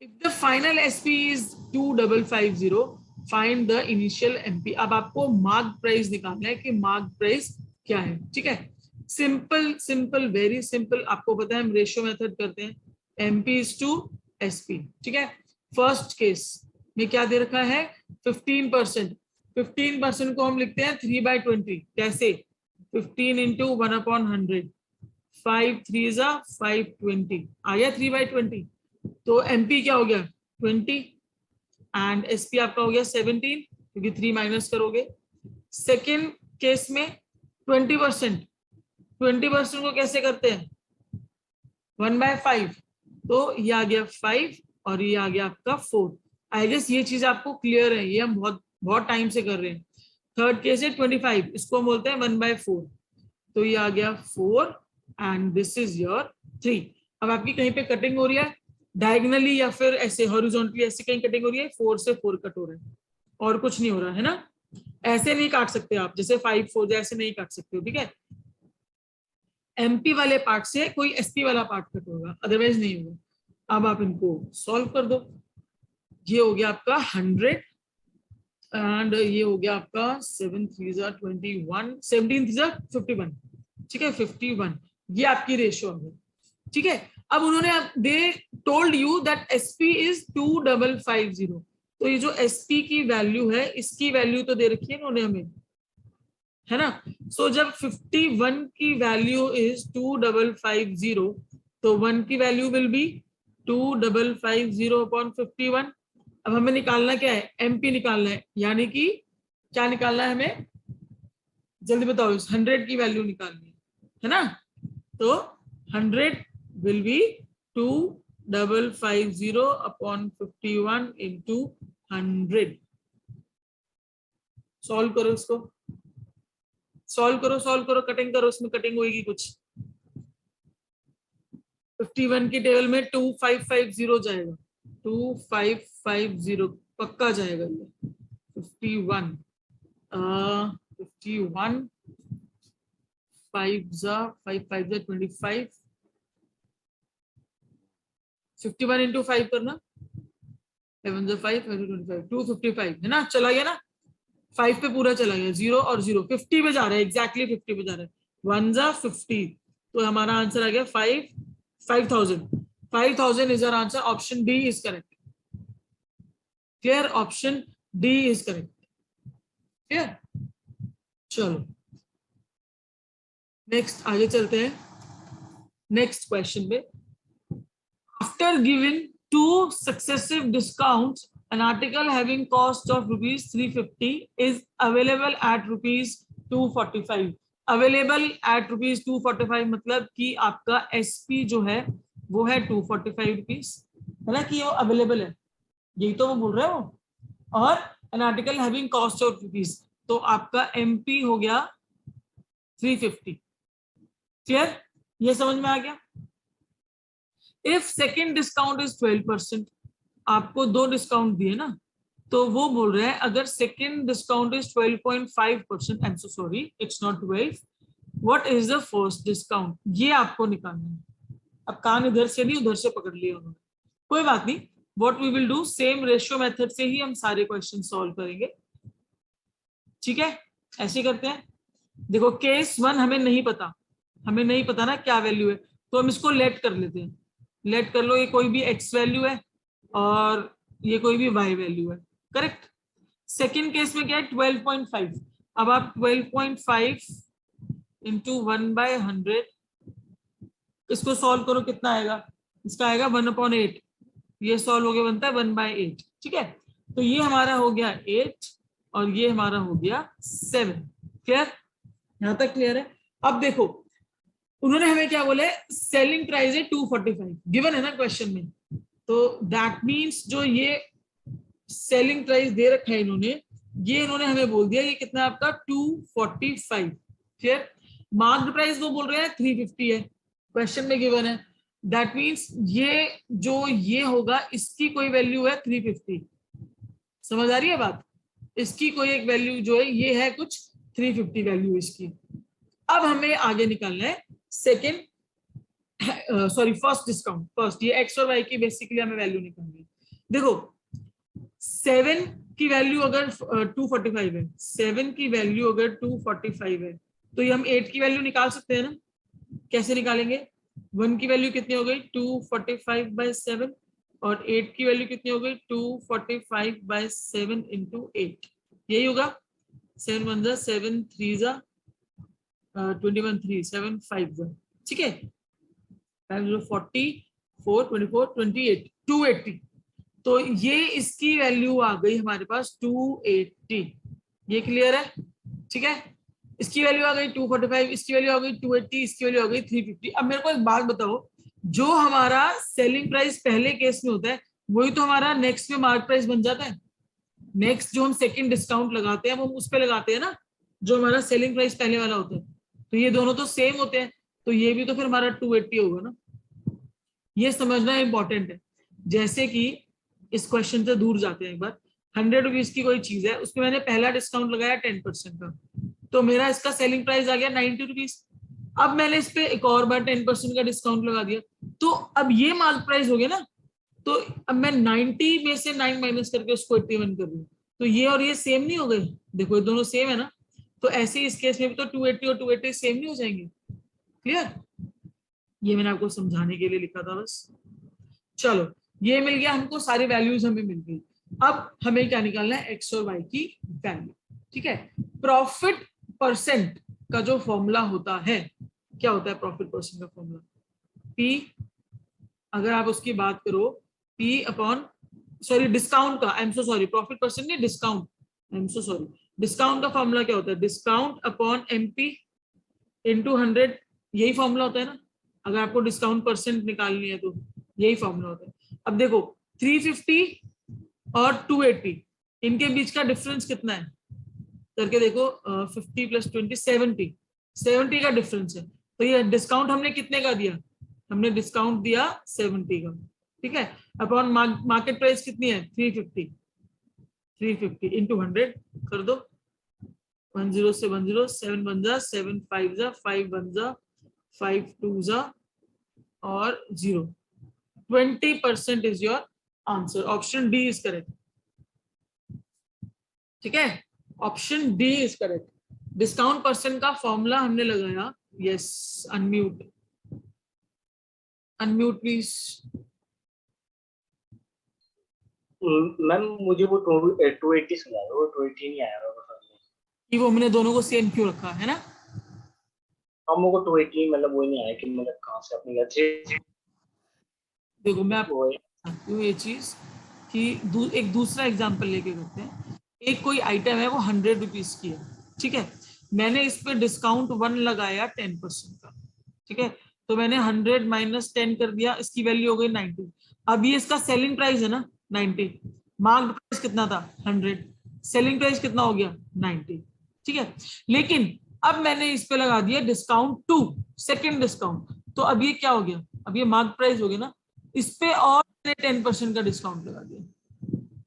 If the final SP is 2550, find the initial MP. अब आपको मार्क प्राइस निकालना है कि मार्क प्राइस क्या है। ठीक है, सिंपल वेरी सिंपल। आपको पता है हम रेशियो मेथड करते हैं, MP is to SP। ठीक है, फर्स्ट केस में क्या दे रखा है? 15%। 15% को हम लिखते हैं 3/20। कैसे? 15 इंटू 1/100, 5 3 520 आ गया 3/20। तो एमपी क्या हो गया? 20 एंड एसपी आपका हो गया 17, क्योंकि 3 माइनस करोगे। सेकेंड केस में 20%। 20% को कैसे करते हैं? 1/5। तो ये आ गया 5 और ये आ गया आपका 4। आई गेस ये चीज आपको क्लियर है, ये हम बहुत टाइम से कर रहे हैं। थर्ड केस है 25, इसको हम बोलते हैं 1/4। तो ये आ गया 4 एंड दिस इज योर 3। अब आपकी कहीं पे कटिंग हो रही है डायगनली या फिर ऐसे हॉरिजॉन्टली, ऐसे कहीं कटिंग हो रही है, 4 से 4 कट हो रहा है और कुछ नहीं हो रहा है ना। ऐसे नहीं काट सकते आप, जैसे 5 4 ऐसे नहीं काट सकते हो, ठीक है। एमपी वाले पार्ट से कोई एसपी वाला पार्ट कट होगा, अदरवाइज नहीं होगा। अब आप इनको सॉल्व कर दो। ये हो गया आपका 100 एंड ये हो गया आपका 7 3 21, 17 3 51, ठीक है 51। ये आपकी रेशियो है, ठीक है। अब उन्होंने they told you that SP is 2550। तो ये जो एसपी की वैल्यू है, इसकी वैल्यू तो दे रखी है इन्होंने हमें, है ना। सो जब 51 की वैल्यू इज 2550, तो 1 की वैल्यू विल बी 2550 अपॉन 51। अब हमें निकालना क्या है, एमपी निकालना है, यानी कि क्या निकालना है हमें, जल्दी बताओ, 100 की वैल्यू निकालनी है ना। तो 100 will be 2550 upon 51 into 100। Solve करो इसको, सॉल्व करो, कटिंग करो, इसमें कटिंग होगी कुछ। 51 की टेबल में 2550 जाएगा, 2550 पक्का जाएगा ये। 51 51 5 5 25, 51 इंटू 5 करना, 7 5 25, 255 है ना, चला गया ना, 5 पे पूरा चला गया, 0 और 0 50 पे जा रहा है, एग्जैक्टली 50 पे जा रहा है, 1 50। तो हमारा आंसर आ गया 5000 is our answer, option D is correct. Clear, option D is correct. Clear, चलो नेक्स्ट आगे चलते हैं, नेक्स्ट क्वेश्चन पे। After giving 2 successive discounts, an article having cost of rupees 350 is available at rupees 245। Available at rupees 245 मतलब कि आपका एसपी जो है वो है 245 रुपीज, है ना, कि वो अवेलेबल है, यही तो वो बोल रहे हो। और an article having cost of rupees, तो आपका एमपी हो गया 350। क्लियर, ये समझ में आ गया। इफ सेकेंड डिस्काउंट इज 12%, आपको 2 डिस्काउंट दिए ना, तो वो बोल रहे हैं अगर second discount is 12.5%, I am so sorry it's not 12, what is the first discount, ये आपको निकालना है। अब कान इधर से नहीं उधर से पकड़ लिया उन्होंने, कोई बात नहीं। What we will do, same ratio method से ही हम सारे क्वेश्चन सॉल्व करेंगे, ठीक है। ऐसे करते हैं, देखो केस 1 हमें नहीं पता, हमें नहीं पता ना क्या वैल्यू है, तो हम इसको लेट कर लेते हैं। लेट कर लो, ये कोई भी एक्स वैल्यू है और ये कोई भी वाई वैल्यू है, करेक्ट। सेकेंड केस में क्या है, 12.5। अब आप 12.5 इंटू 1/100 इसको सॉल्व करो, कितना आएगा, इसका आएगा 1/8। ये सॉल्व हो गया, बनता है 1/8, ठीक है। तो ये हमारा हो गया 8 और ये हमारा हो गया 7। क्लियर, यहां तक क्लियर है। अब देखो उन्होंने हमें क्या बोले, सेलिंग प्राइस है 245, गिवन है ना क्वेश्चन में, तो दैट मींस जो ये सेलिंग प्राइस दे रखा है इन्होंने, ये इन्होंने हमें बोल दिया ये कितना है आपका 245। क्लियर, मार्क्ड प्राइस वो बोल रहे हैं 350 है, क्वेश्चन में गिवन है, दैट मींस ये जो ये होगा इसकी कोई वैल्यू है 350। समझ आ रही है बात, इसकी कोई एक वैल्यू जो है ये है कुछ 350 वैल्यू इसकी। अब हमें आगे निकालना है second, sorry first discount, first ये एक्स और वाई की बेसिकली हमें वैल्यू निकालनी है। देखो 7 की वैल्यू अगर 245 है, 7 की वैल्यू अगर 245 है, तो ये हम 8 की वैल्यू निकाल सकते हैं ना। कैसे निकालेंगे, 1 की वैल्यू कितनी हो गई 245/7 और 8 की वैल्यू कितनी हो गई 245/7 इंटू 8, यही होगा। 7 1 7 3 21 3 7 5, ठीक है, 44 24 28 280। तो ये इसकी वैल्यू आ गई हमारे पास 280, ये क्लियर है, ठीक है। इसकी वैल्यू आ गई 245, इसकी वैल्यू आ गई 280, इसकी वैल्यू आ गई 350। अब मेरे को एक बात बताओ, जो हमारा सेलिंग प्राइस पहले केस में होता है वही तो हमारा नेक्स्ट में मार्क प्राइस बन जाता है। नेक्स्ट जो हम सेकंड डिस्काउंट लगाते हैं वो उस पे लगाते हैं ना, जो हमारा सेलिंग प्राइस पहले वाला होता है, तो ये दोनों तो सेम होते हैं, तो ये भी तो फिर हमारा 280 होगा ना। ये समझना इंपॉर्टेंट है। जैसे कि इस क्वेश्चन से दूर जाते हैं एक बार, 100 रुपीज की कोई चीज है, उसमें मैंने पहला डिस्काउंट लगाया 10% का, तो मेरा इसका सेलिंग प्राइस आ गया 90 रुपीज। अब मैंने इस पे एक और बार 10% का डिस्काउंट लगा दिया, तो अब ये मार्क प्राइस हो गया ना, तो अब मैं 90 में से 9 माइनस करके उसको 81 कर दूं, तो ये और ये सेम नहीं हो गए? देखो ये दोनों सेम है ना, तो ऐसे ही इस केस में भी तो 280 और 280 सेम नहीं हो जाएंगे? क्लियर? ये मैंने आपको समझाने के लिए लिखा था बस। चलो ये मिल गया हमको, सारी वैल्यूज हमें मिल गई। अब हमें क्या निकालना है? एक्स और वाई की वैल्यू। ठीक है, प्रॉफिट परसेंट का जो फॉर्मूला होता है, क्या होता है प्रॉफिट परसेंट का फॉर्मूला? पी, अगर आप उसकी बात करो, पी अपॉन, सॉरी डिस्काउंट का, I am so sorry, profit percent नहीं, discount, I am so sorry, discount का फॉर्मूला क्या होता है? डिस्काउंट अपॉन एमपी इंटू 100, यही फॉर्मूला होता है ना, अगर आपको डिस्काउंट परसेंट निकालनी है तो यही फॉर्मूला होता है। अब देखो 350 और 280, इनके बीच का डिफरेंस कितना है करके देखो, 50 प्लस 20 70 का डिफरेंस है, तो ये डिस्काउंट हमने कितने का दिया? हमने डिस्काउंट दिया 70 का, ठीक है, अपॉन मार्केट प्राइस कितनी है? 350 इंटू 100 कर दो, 10 से 10, 7 बन जा, 7 5 जा, 5 बन जा, 5 2 जा और 0, 20% is your answer. Option D is correct. ठीक है, option D is correct. Discount percent का फॉर्मूला हमने लगाया, yes, unmute, unmute please. Ma'am मुझे वो 280 सुना है, वो 280 नहीं आया कि वो हमने दोनों को सेम क्यों रखा है ना? हम को 280 मतलब वो नहीं आया कि मतलब कहाँ से अपने घर से। देखो मैं आपको बताती हूँ ये चीज कि एक दूसरा एग्जांपल लेके करते हैं। एक कोई आइटम है वो 100 रुपीज की है, ठीक है, मैंने इस पे डिस्काउंट 1 लगाया 10% का, ठीक है, तो मैंने 100 माइनस 10 कर दिया, इसकी वैल्यू हो गई 90। अब ये इसका सेलिंग प्राइस है ना 90, मार्क्ड प्राइस कितना था? 100, सेलिंग प्राइस कितना हो गया? 90, ठीक है, लेकिन अब मैंने इस पे लगा दिया डिस्काउंट 2, सेकेंड डिस्काउंट, तो अब ये क्या हो गया? अब ये मार्क प्राइस हो गया ना, इस पे और मैंने 10% का डिस्काउंट लगा दिया,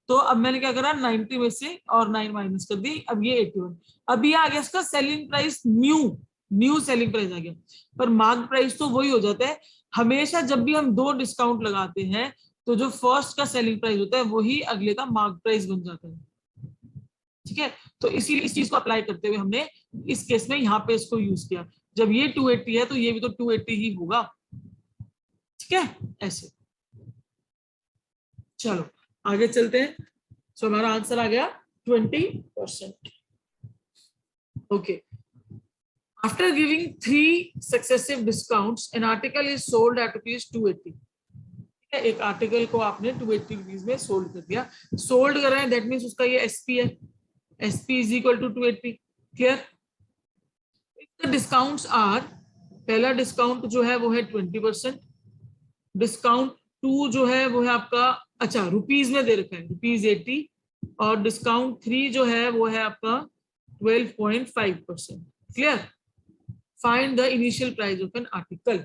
तो अब मैंने क्या करा, 90 में से और 9 माइनस कर दी, अब ये 81, अब ये आ गया इसका selling price, new selling price आ गया, पर मार्क प्राइस तो वही हो जाता है। हमेशा जब भी हम दो डिस्काउंट लगाते हैं तो जो फर्स्ट का सेलिंग प्राइस होता है वही अगले का मार्क प्राइस बन जाता है, ठीक है, तो इसीलिए इस चीज को अप्लाई करते हुए हमने इस केस में यहाँ पे इसको यूज किया। जब ये 280 है तो ये भी तो 280 ही होगा, ठीक है, ऐसे। चलो आगे चलते हैं। सो हमारा आंसर आ गया 20%। Okay, after giving 3 successive discounts an article is sold at ₹280। एक आर्टिकल को आपने 280 रुपीज में सोल्ड कर दिया, सोल्ड कर रहे हैं, दैट मीन्स उसका ये एसपी है, SP is equal to 280। Clear? Discounts are, पहला डिस्काउंट जो है वो है 20%, डिस्काउंट 2 जो है वो है आपका, अच्छा रुपीज में दे रखा है ₹80, और डिस्काउंट 3 जो है वो है आपका 12.5%। Clear? Find the initial price of an article.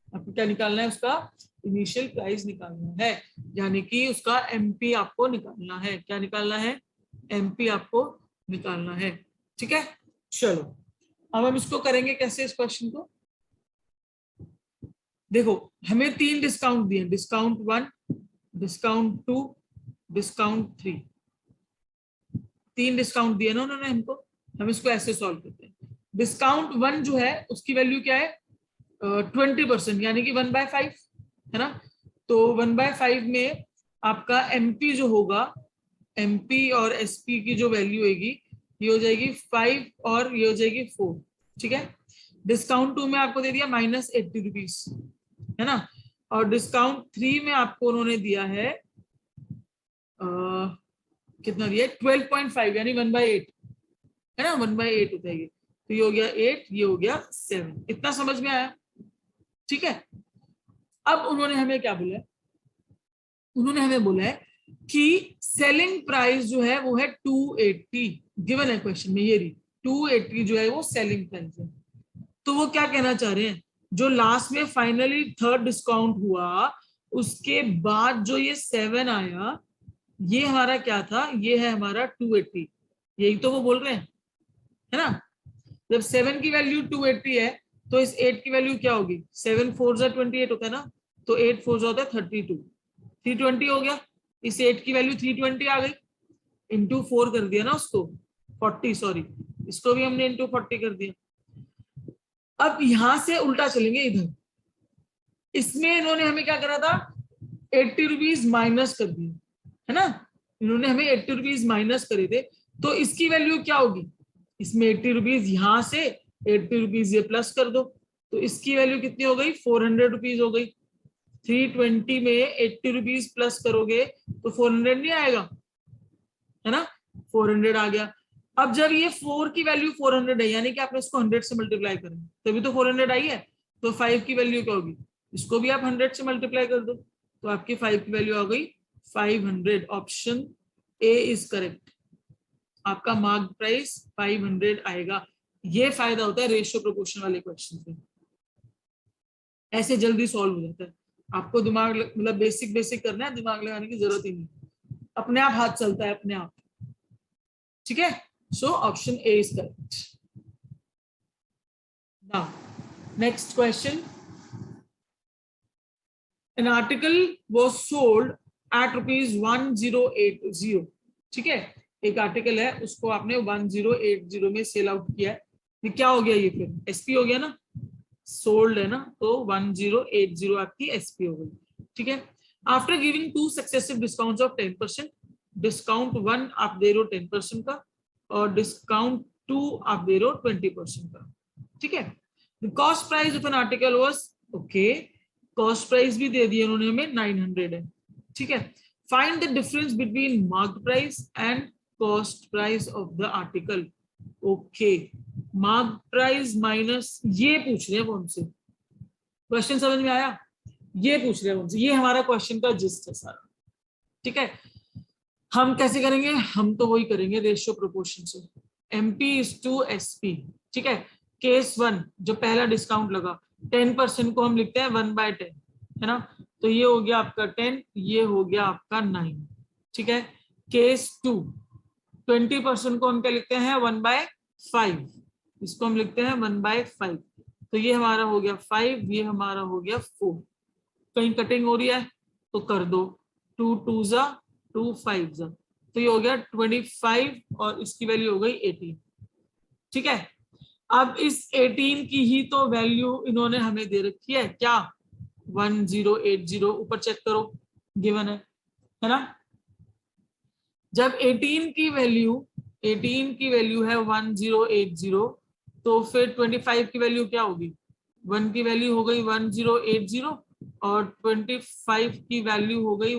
आपको क्या निकालना है? उसका इनिशियल प्राइस निकालना है, यानी कि उसका एमपी आपको निकालना है। क्या निकालना है? एमपी आपको निकालना है, ठीक है। चलो अब हम इसको करेंगे कैसे, इस क्वेश्चन को देखो, हमें 3 डिस्काउंट दिए, डिस्काउंट 1, डिस्काउंट 2, डिस्काउंट 3, 3 डिस्काउंट दिए ना उन्होंने हमको। हम इसको ऐसे सॉल्व करते हैं। डिस्काउंट 1 जो है उसकी वैल्यू क्या है? 20%, यानी कि 1/5 है ना, तो 1/5 में आपका एमपी जो होगा, एमपी और एसपी की जो वैल्यू होगी ये हो जाएगी 5 और ये हो जाएगी 4, ठीक है। डिस्काउंट 2 में आपको दे दिया -80 रुपीज, है ना, और डिस्काउंट 3 में आपको उन्होंने दिया है कितना दिया? 12.5, यानी 1/8 है ना, 1/8 होता है ये, तो ये हो गया 8, ये हो गया 7। इतना समझ में आया? ठीक है। अब उन्होंने हमें क्या बोला है? उन्होंने हमें बोला है कि सेलिंग प्राइस जो है वो है 280, गिवन है क्वेश्चन में, ये रही 280 जो है वो सेलिंग प्राइस है। तो वो क्या कहना चाह रहे हैं? जो लास्ट में फाइनली 3rd डिस्काउंट हुआ उसके बाद जो ये 7 आया, ये हमारा क्या था, ये है हमारा 280, यही तो वो बोल रहे हैं, है ना। जब 7 की वैल्यू 280 है तो इस 8 की वैल्यू क्या होगी, 7 4 28 होता है ना, तो 8 4 होता है 32, 320 हो गया। इस 8 की वैल्यू 320 आ गई, इंटू 4 कर दिया ना उसको, 40 सॉरी, इसको भी हमने इंटू 40 कर दिया। अब यहां से उल्टा चलेंगे इधर, इसमें इन्होंने हमें क्या करा था, 80 रुपीज माइनस कर दिए, है ना। इन्होंने हमें 80 रुपीज माइनस करे थे, तो इसकी वैल्यू क्या होगी, इसमें 80 रुपीज यहां से 80 रुपीज ये प्लस कर दो, तो इसकी वैल्यू कितनी हो गई, 400 रुपीज हो गई। 320 में 80 रुपीज प्लस करोगे तो 400 नहीं आएगा, है ना, 400 आ गया। अब जब ये 4 की वैल्यू 400 है, यानी कि आपने इसको 100 से मल्टीप्लाई करें तभी तो 400 आई है, तो 5 की वैल्यू क्या होगी, इसको भी आप 100 से मल्टीप्लाई कर दो, तो आपकी 5 की वैल्यू आ गई 500। ऑप्शन ए इज करेक्ट, आपका मार्क प्राइस 500 आएगा। ये फायदा होता है रेशियो प्रोपोर्शन वाले क्वेश्चन में, ऐसे जल्दी सॉल्व हो जाता है। आपको दिमाग मतलब बेसिक बेसिक करना है, दिमाग लगाने की जरूरत ही नहीं, अपने आप हाथ चलता है अपने आप, ठीक है। So option A is correct. Now next question, an article was sold at ₹1080, ठीक है, एक आर्टिकल है उसको आपने 1080 में सेल आउट किया है, ये क्या हो गया, ये फिर एसपी हो गया ना, सोल्ड है ना, तो 1080 आपकी एसपी हो गई, ठीक है। After giving 2 successive discounts of 10%, discount 1 आप दे रहे हो 10% का, और डिस्काउंट 2 आप दे रहे हो 20% का, ठीक है। The cost price of an article was, okay, cost price भी दे दिया उन्होंने हमें 900 है, ठीक है। Find the difference between mark price and cost price of the article, okay, mark price minus, ये पूछ रहे हैं वो हमसे, क्वेश्चन समझ में आया, ये पूछ रहे हैं हमसे, ये हमारा क्वेश्चन का जिस्ट है सारा, ठीक है। हम कैसे करेंगे, हम तो वही करेंगे रेशियो प्रोपोर्शन से, एमपी इज टू एसपी, ठीक है। केस 1 जो पहला डिस्काउंट लगा 10% को हम लिखते हैं 1/10, है ना, तो ये हो गया आपका 10, ये हो गया आपका 9, ठीक है। केस 2 20% को हम क्या लिखते हैं 1/5, इसको हम लिखते हैं 1/5, तो ये हमारा हो गया 5, ये हमारा हो गया 4, कहीं कटिंग हो रही है तो कर दो, 2 2 जा 2 5 जा, तो ये हो गया 25 और इसकी वैल्यू हो गई 18, ठीक है। अब इस 18 की ही तो वैल्यू इन्होंने हमें दे रखी है क्या, 1080, ऊपर चेक करो गिवन है ना। जब 18 की वैल्यू है 1080, तो फिर 25 की वैल्यू क्या होगी, 1 की वैल्यू हो गई 1080 और 25 की वैल्यू हो गई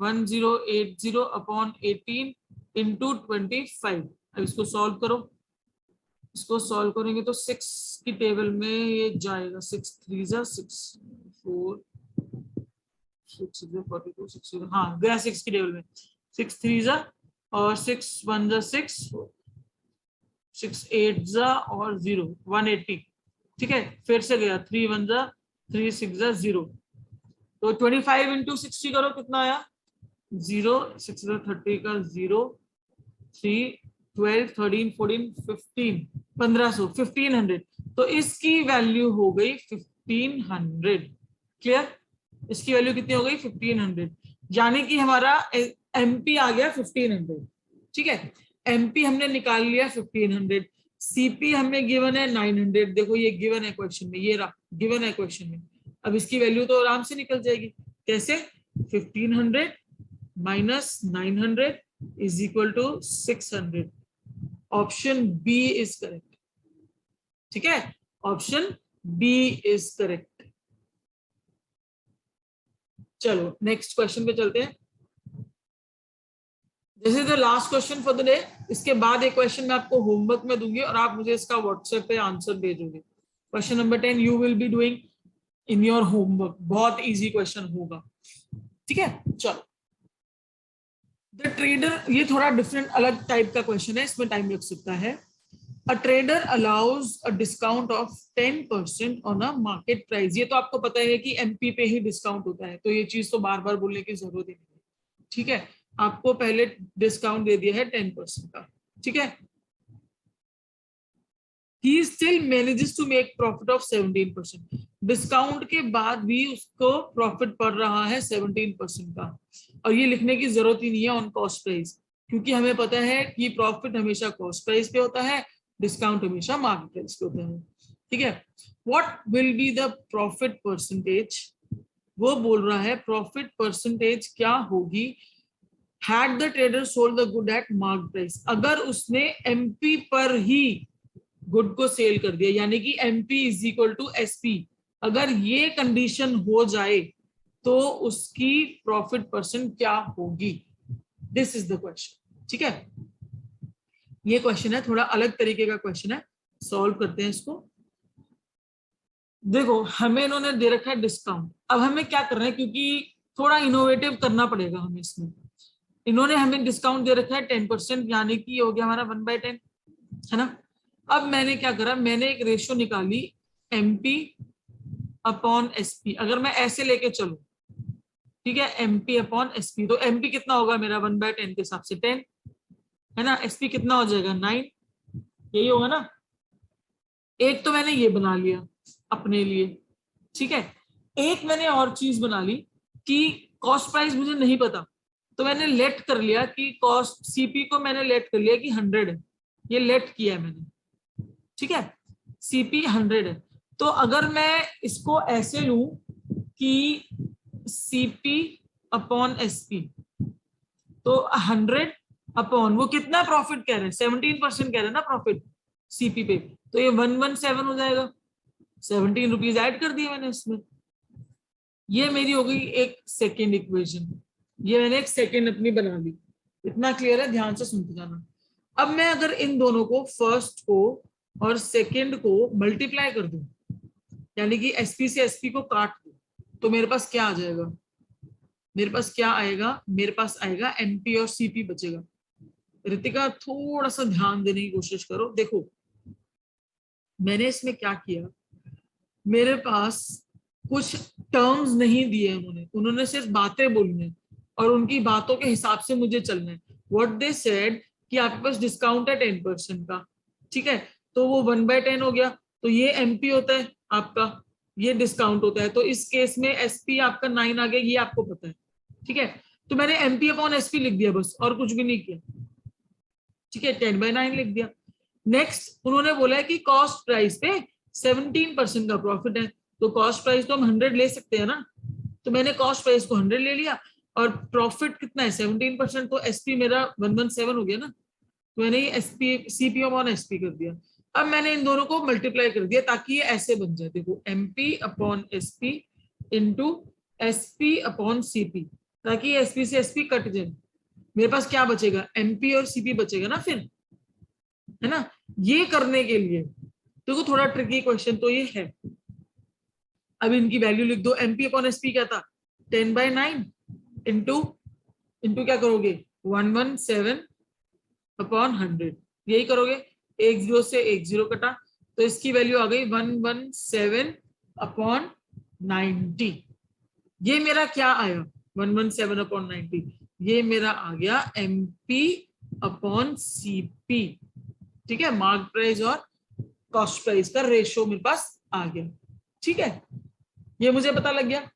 1080 अपॉन 18 इंटू 25। अब इसको सॉल्व करो, इसको सॉल्व करेंगे तो 6 की टेबल में ये जाएगा, 6 3 जा 6 4 6 42 6, हाँ गया 6 की टेबल में, 6 3 जा और 6 1 जा 6 6 8 जा और 0 180, ठीक है। फिर से गया 3 1 जा 3 6 जा 0, तो 25 इंटू 60 करो कितना आया, 0 6 30 का 0 3 12 13 14 15 1500 1500, तो इसकी वैल्यू हो गई 1500, क्लियर, इसकी वैल्यू कितनी हो गई 1500, यानी कि हमारा एमपी आ गया 1500, ठीक है। एमपी हमने निकाल लिया 1500, सीपी हमें गिवन है 900, देखो ये गिवन है क्वेश्चन में, ये रहा गिवन है क्वेश्चन में, अब इसकी वैल्यू तो आराम से निकल जाएगी, कैसे, 1500 minus 900 is equal to 600, option B is correct, ठीक है, ऑप्शन बी इज करेक्ट। चलो नेक्स्ट क्वेश्चन पे चलते हैं, this is the last question for the day, इसके बाद एक क्वेश्चन मैं आपको होमवर्क में दूंगी और आप मुझे इसका व्हाट्सएप पे आंसर भेजोगे। Question number 10 you will be doing in your homework, बहुत इजी क्वेश्चन होगा, ठीक है। चलो, द ट्रेडर, ये थोड़ा डिफरेंट अलग टाइप का क्वेश्चन है, इसमें टाइम लग सकता है। A trader allows a discount of 10% on a market price. ये तो आपको पता है कि एमपी पे ही डिस्काउंट होता है, तो ये चीज तो बार बार बोलने की जरूरत ही नहीं है। ठीक है, आपको पहले डिस्काउंट दे दिया है 10% का। ठीक है, he still manages to make profit of 17%। Discount के बाद भी उसको प्रॉफिट पड़ रहा है 17% का, और ये लिखने की जरूरत ही नहीं है ऑन कॉस्ट प्राइस, क्योंकि हमें पता है कि प्रॉफिट हमेशा कॉस्ट प्राइस पे होता है, डिस्काउंट हमेशा मार्केट प्राइस पे होता है। ठीक है, what will be the profit percentage, वो बोल रहा है प्रॉफिट परसेंटेज क्या होगी had the trader sold the good at market price। अगर उसने एमपी पर ही गुड को सेल कर दिया, यानी कि MP is equal to SP, अगर ये कंडीशन हो जाए तो उसकी प्रॉफिट परसेंट क्या होगी, दिस इज द क्वेश्चन। ठीक है, ये क्वेश्चन है, थोड़ा अलग तरीके का क्वेश्चन है, सॉल्व करते हैं इसको। देखो हमें इन्होंने दे रखा है डिस्काउंट, अब हमें क्या करना है, क्योंकि थोड़ा इनोवेटिव करना पड़ेगा हमें इसमें। इन्होंने हमें डिस्काउंट दे रखा है 10%, यानी कि हो गया हमारा 1/10, है ना। अब मैंने क्या करा, मैंने एक रेशियो निकाली एमपी अपॉन एसपी। अगर मैं ऐसे लेके चलूं, ठीक है, एमपी अपॉन एसपी, तो एमपी कितना होगा मेरा 1/10 के हिसाब से 10, है ना। एसपी कितना हो जाएगा 9, यही होगा ना। एक तो मैंने ये बना लिया अपने लिए। ठीक है, एक मैंने और चीज बना ली कि कॉस्ट प्राइस मुझे नहीं पता, तो मैंने लेट कर लिया कि कॉस्ट सीपी को मैंने लेट कर लिया कि 100 है, ये लेट किया है मैंने। ठीक है, सीपी 100 है, तो अगर मैं इसको ऐसे लूं कि सीपी अपॉन एसपी, तो 100 अपॉन वो कितना प्रॉफिट कह रहे हैं, 17% कह रहे हैं ना प्रॉफिट सीपी पे, तो ये 117 हो जाएगा। 17 रुपीज ऐड कर दिए मैंने इसमें। ये मेरी हो गई एक सेकेंड इक्वेशन, ये मैंने एक सेकेंड अपनी बना ली। इतना क्लियर है, ध्यान से सुनते जाना। अब मैं अगर इन दोनों को, फर्स्ट को और सेकेंड को मल्टीप्लाई कर दूं, यानी कि एसपी से एसपी को काट दूं, तो मेरे पास क्या आ जाएगा, मेरे पास क्या आएगा, मेरे पास आएगा एमपी और सीपी बचेगा। रितिका थोड़ा सा ध्यान देने की कोशिश करो। देखो मैंने इसमें क्या किया, मेरे पास कुछ टर्म्स नहीं दिए उन्होंने सिर्फ बातें बोलनी है और उनकी बातों के हिसाब से मुझे चलना है। व्हाट दे सेड कि आपके पास डिस्काउंट है 10% का, ठीक है, तो वो 1/10 हो गया, तो ये एमपी होता है आपका, ये डिस्काउंट होता है, तो इस केस में एसपी आपका 9 आ गया, ये आपको पता है। ठीक है, तो मैंने एमपी अपॉन एसपी लिख दिया बस, और कुछ भी नहीं किया। ठीक है, 10/9 लिख दिया। नेक्स्ट उन्होंने बोला है कि कॉस्ट प्राइस पे 17% का प्रॉफिट है, तो कॉस्ट प्राइस तो हम 100 ले सकते हैं ना, तो मैंने कॉस्ट प्राइस को 100 ले लिया और प्रॉफिट कितना है 17%, तो एसपी मेरा 117 हो गया ना, तो मैंने ये एसपी सीपी अपॉन एसपी कर दिया। अब मैंने इन दोनों को मल्टीप्लाई कर दिया ताकि ये ऐसे बन जाए, देखो MP upon SP into SP upon CP, ताकि एसपी से एसपी कट जाए, मेरे पास क्या बचेगा, एमपी और सीपी बचेगा ना फिर, है ना। ये करने के लिए देखो थोड़ा ट्रिकी क्वेश्चन तो ये है। अब इनकी वैल्यू लिख दो, एमपी अपॉन एसपी क्या था 10/9 इंटू क्या करोगे 117 अपॉन 100, यही करोगे, एक जीरो से एक जीरो कटा, तो इसकी वैल्यू आ गई 117 अपॉन 90। ये मेरा क्या आया 117 अपॉन 90, ये मेरा आ गया एमपी अपॉन सीपी। ठीक है, मार्क प्राइस और कॉस्ट प्राइस का रेशियो मेरे पास आ गया। ठीक है, ये मुझे पता लग गया।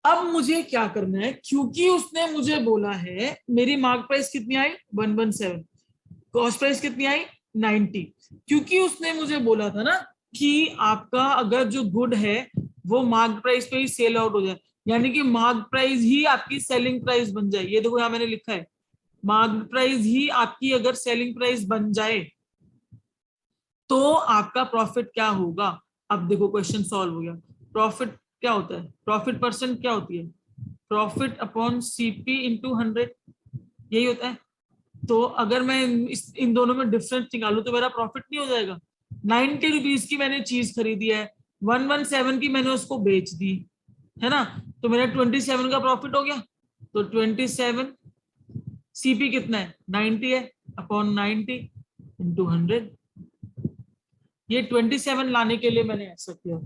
अब मुझे क्या करना है, क्योंकि उसने मुझे बोला है मेरी मार्क प्राइस कितनी आई 117, कॉस्ट प्राइस कितनी आई 90, क्योंकि उसने मुझे बोला था ना कि आपका अगर जो गुड है वो मार्क प्राइस पे ही सेल आउट हो जाए, यानी कि मार्क प्राइस ही आपकी सेलिंग प्राइस बन जाए। ये देखो यहां मैंने लिखा है मार्क प्राइस ही आपकी अगर सेलिंग प्राइस बन जाए तो आपका प्रॉफिट क्या होगा। अब देखो क्वेश्चन सॉल्व हो गया। प्रॉफिट क्या होता है, प्रॉफिट परसेंट क्या होती है, प्रॉफिट अपॉन सीपी इंटू 100, यही होता है। तो अगर मैं इन दोनों में डिफरेंस निकालू तो मेरा प्रॉफिट नहीं हो जाएगा। 90 रुपीज की मैंने चीज खरीदी है, 117 की मैंने उसको बेच दी, है ना, तो मेरा 27 का प्रॉफिट हो गया। तो 27 सीपी कितना है 90 है अपॉन 90, इंटू 100। ये 27 लाने के लिए मैंने ऐसा किया,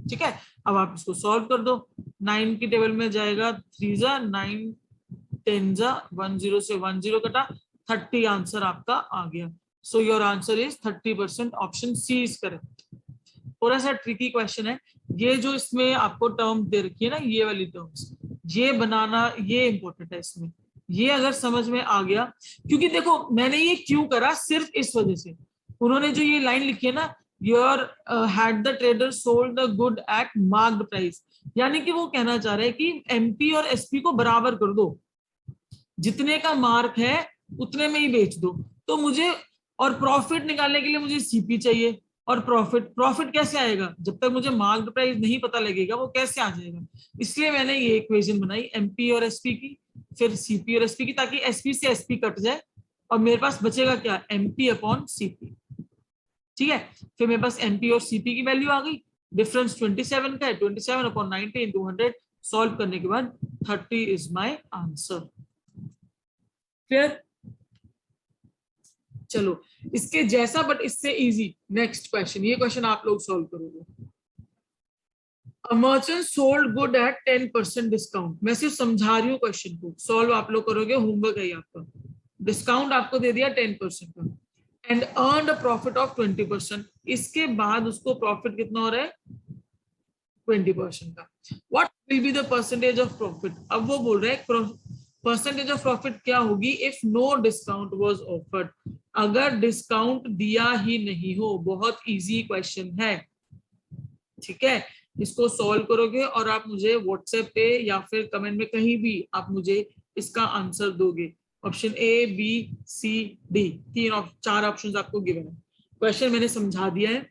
ठीक है। अब आप इसको सॉल्व कर दो। 9 की टेबल में जाएगा 3 जा 9, 10 जा 10 से 10 कटा, 30 आंसर आपका आ गया। So your answer is 30%, option C is correct. थोड़ा सा ट्रिकी क्वेश्चन है ये, जो इसमें आपको टर्म दे रखी है ना, ये वाली टर्म्स, ये बनाना ये इंपॉर्टेंट है इसमें। ये अगर समझ में आ गया, क्योंकि देखो मैंने ये क्यों करा, सिर्फ इस वजह से, उन्होंने जो ये लाइन लिखी है ना, your head the trader sold the good at marked price, यानी कि वो कहना चाह रहे हैं कि एमपी और एसपी को बराबर कर दो, जितने का मार्क है उतने में ही बेच दो। तो मुझे, और प्रॉफिट निकालने के लिए मुझे सीपी चाहिए, और प्रॉफिट कैसे आएगा, जब तक मुझे मार्क्ड प्राइस नहीं पता लगेगा वो कैसे आ जाएगा। इसलिए मैंने ये इक्वेशन बनाई एमपी और एसपी की, फिर सीपी और एसपी की, ताकि एसपी से एसपी कट जाए और मेरे पास बचेगा क्या, एमपी अपॉन सीपी, ठीक है। फिर मेरे पास एमपी और सीपी की वैल्यू आ गई, डिफरेंस 27 का है, 27 अपॉन 90 इंटू 100, सॉल्व करने के बाद 30 इज माय आंसर। क्लियर? चलो इसके जैसा बट इससे इजी नेक्स्ट क्वेश्चन, ये क्वेश्चन आप लोग सॉल्व करोगे। A merchant sold good at 10% discount, मैं सिर्फ समझा रही हूँ क्वेश्चन को, सॉल्व आप लोग करोगे, होमवर्क है आपका। डिस्काउंट आपको दे दिया 10% का, and earn a profit of 20%, इसके बाद उसको प्रॉफिट कितना हो रहा है 20% का। What will be the percentage of profit, अब वो बोल रहे हैं परसेंटेज ऑफ प्रॉफिट क्या होगी if no discount was offered, अगर डिस्काउंट दिया ही नहीं हो। बहुत इजी क्वेश्चन है, ठीक है। इसको सॉल्व करोगे और आप मुझे व्हाट्सएप पे या फिर कमेंट में कहीं भी आप मुझे इसका आंसर दोगे। Option A B C D, 4 options आपको गिवन है। क्वेश्चन मैंने समझा दिया है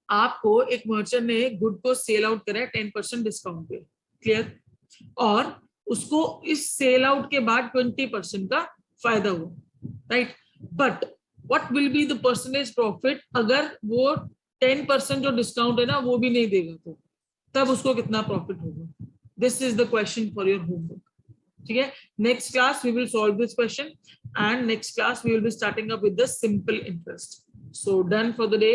आपको। एक मर्चेंट ने गुड को सेल आउट करा है 10% डिस्काउंट पे, क्लियर, और उसको इस सेल आउट के बाद 20% का फायदा हुआ, right. But what will be the percentage profit अगर वो 10% जो डिस्काउंट है ना वो भी नहीं देगा, तो तब उसको कितना प्रॉफिट होगा। This is the question for your homework, ठीक है। Next class we will solve this question, and next class we will be starting up with the simple interest. So done for the day.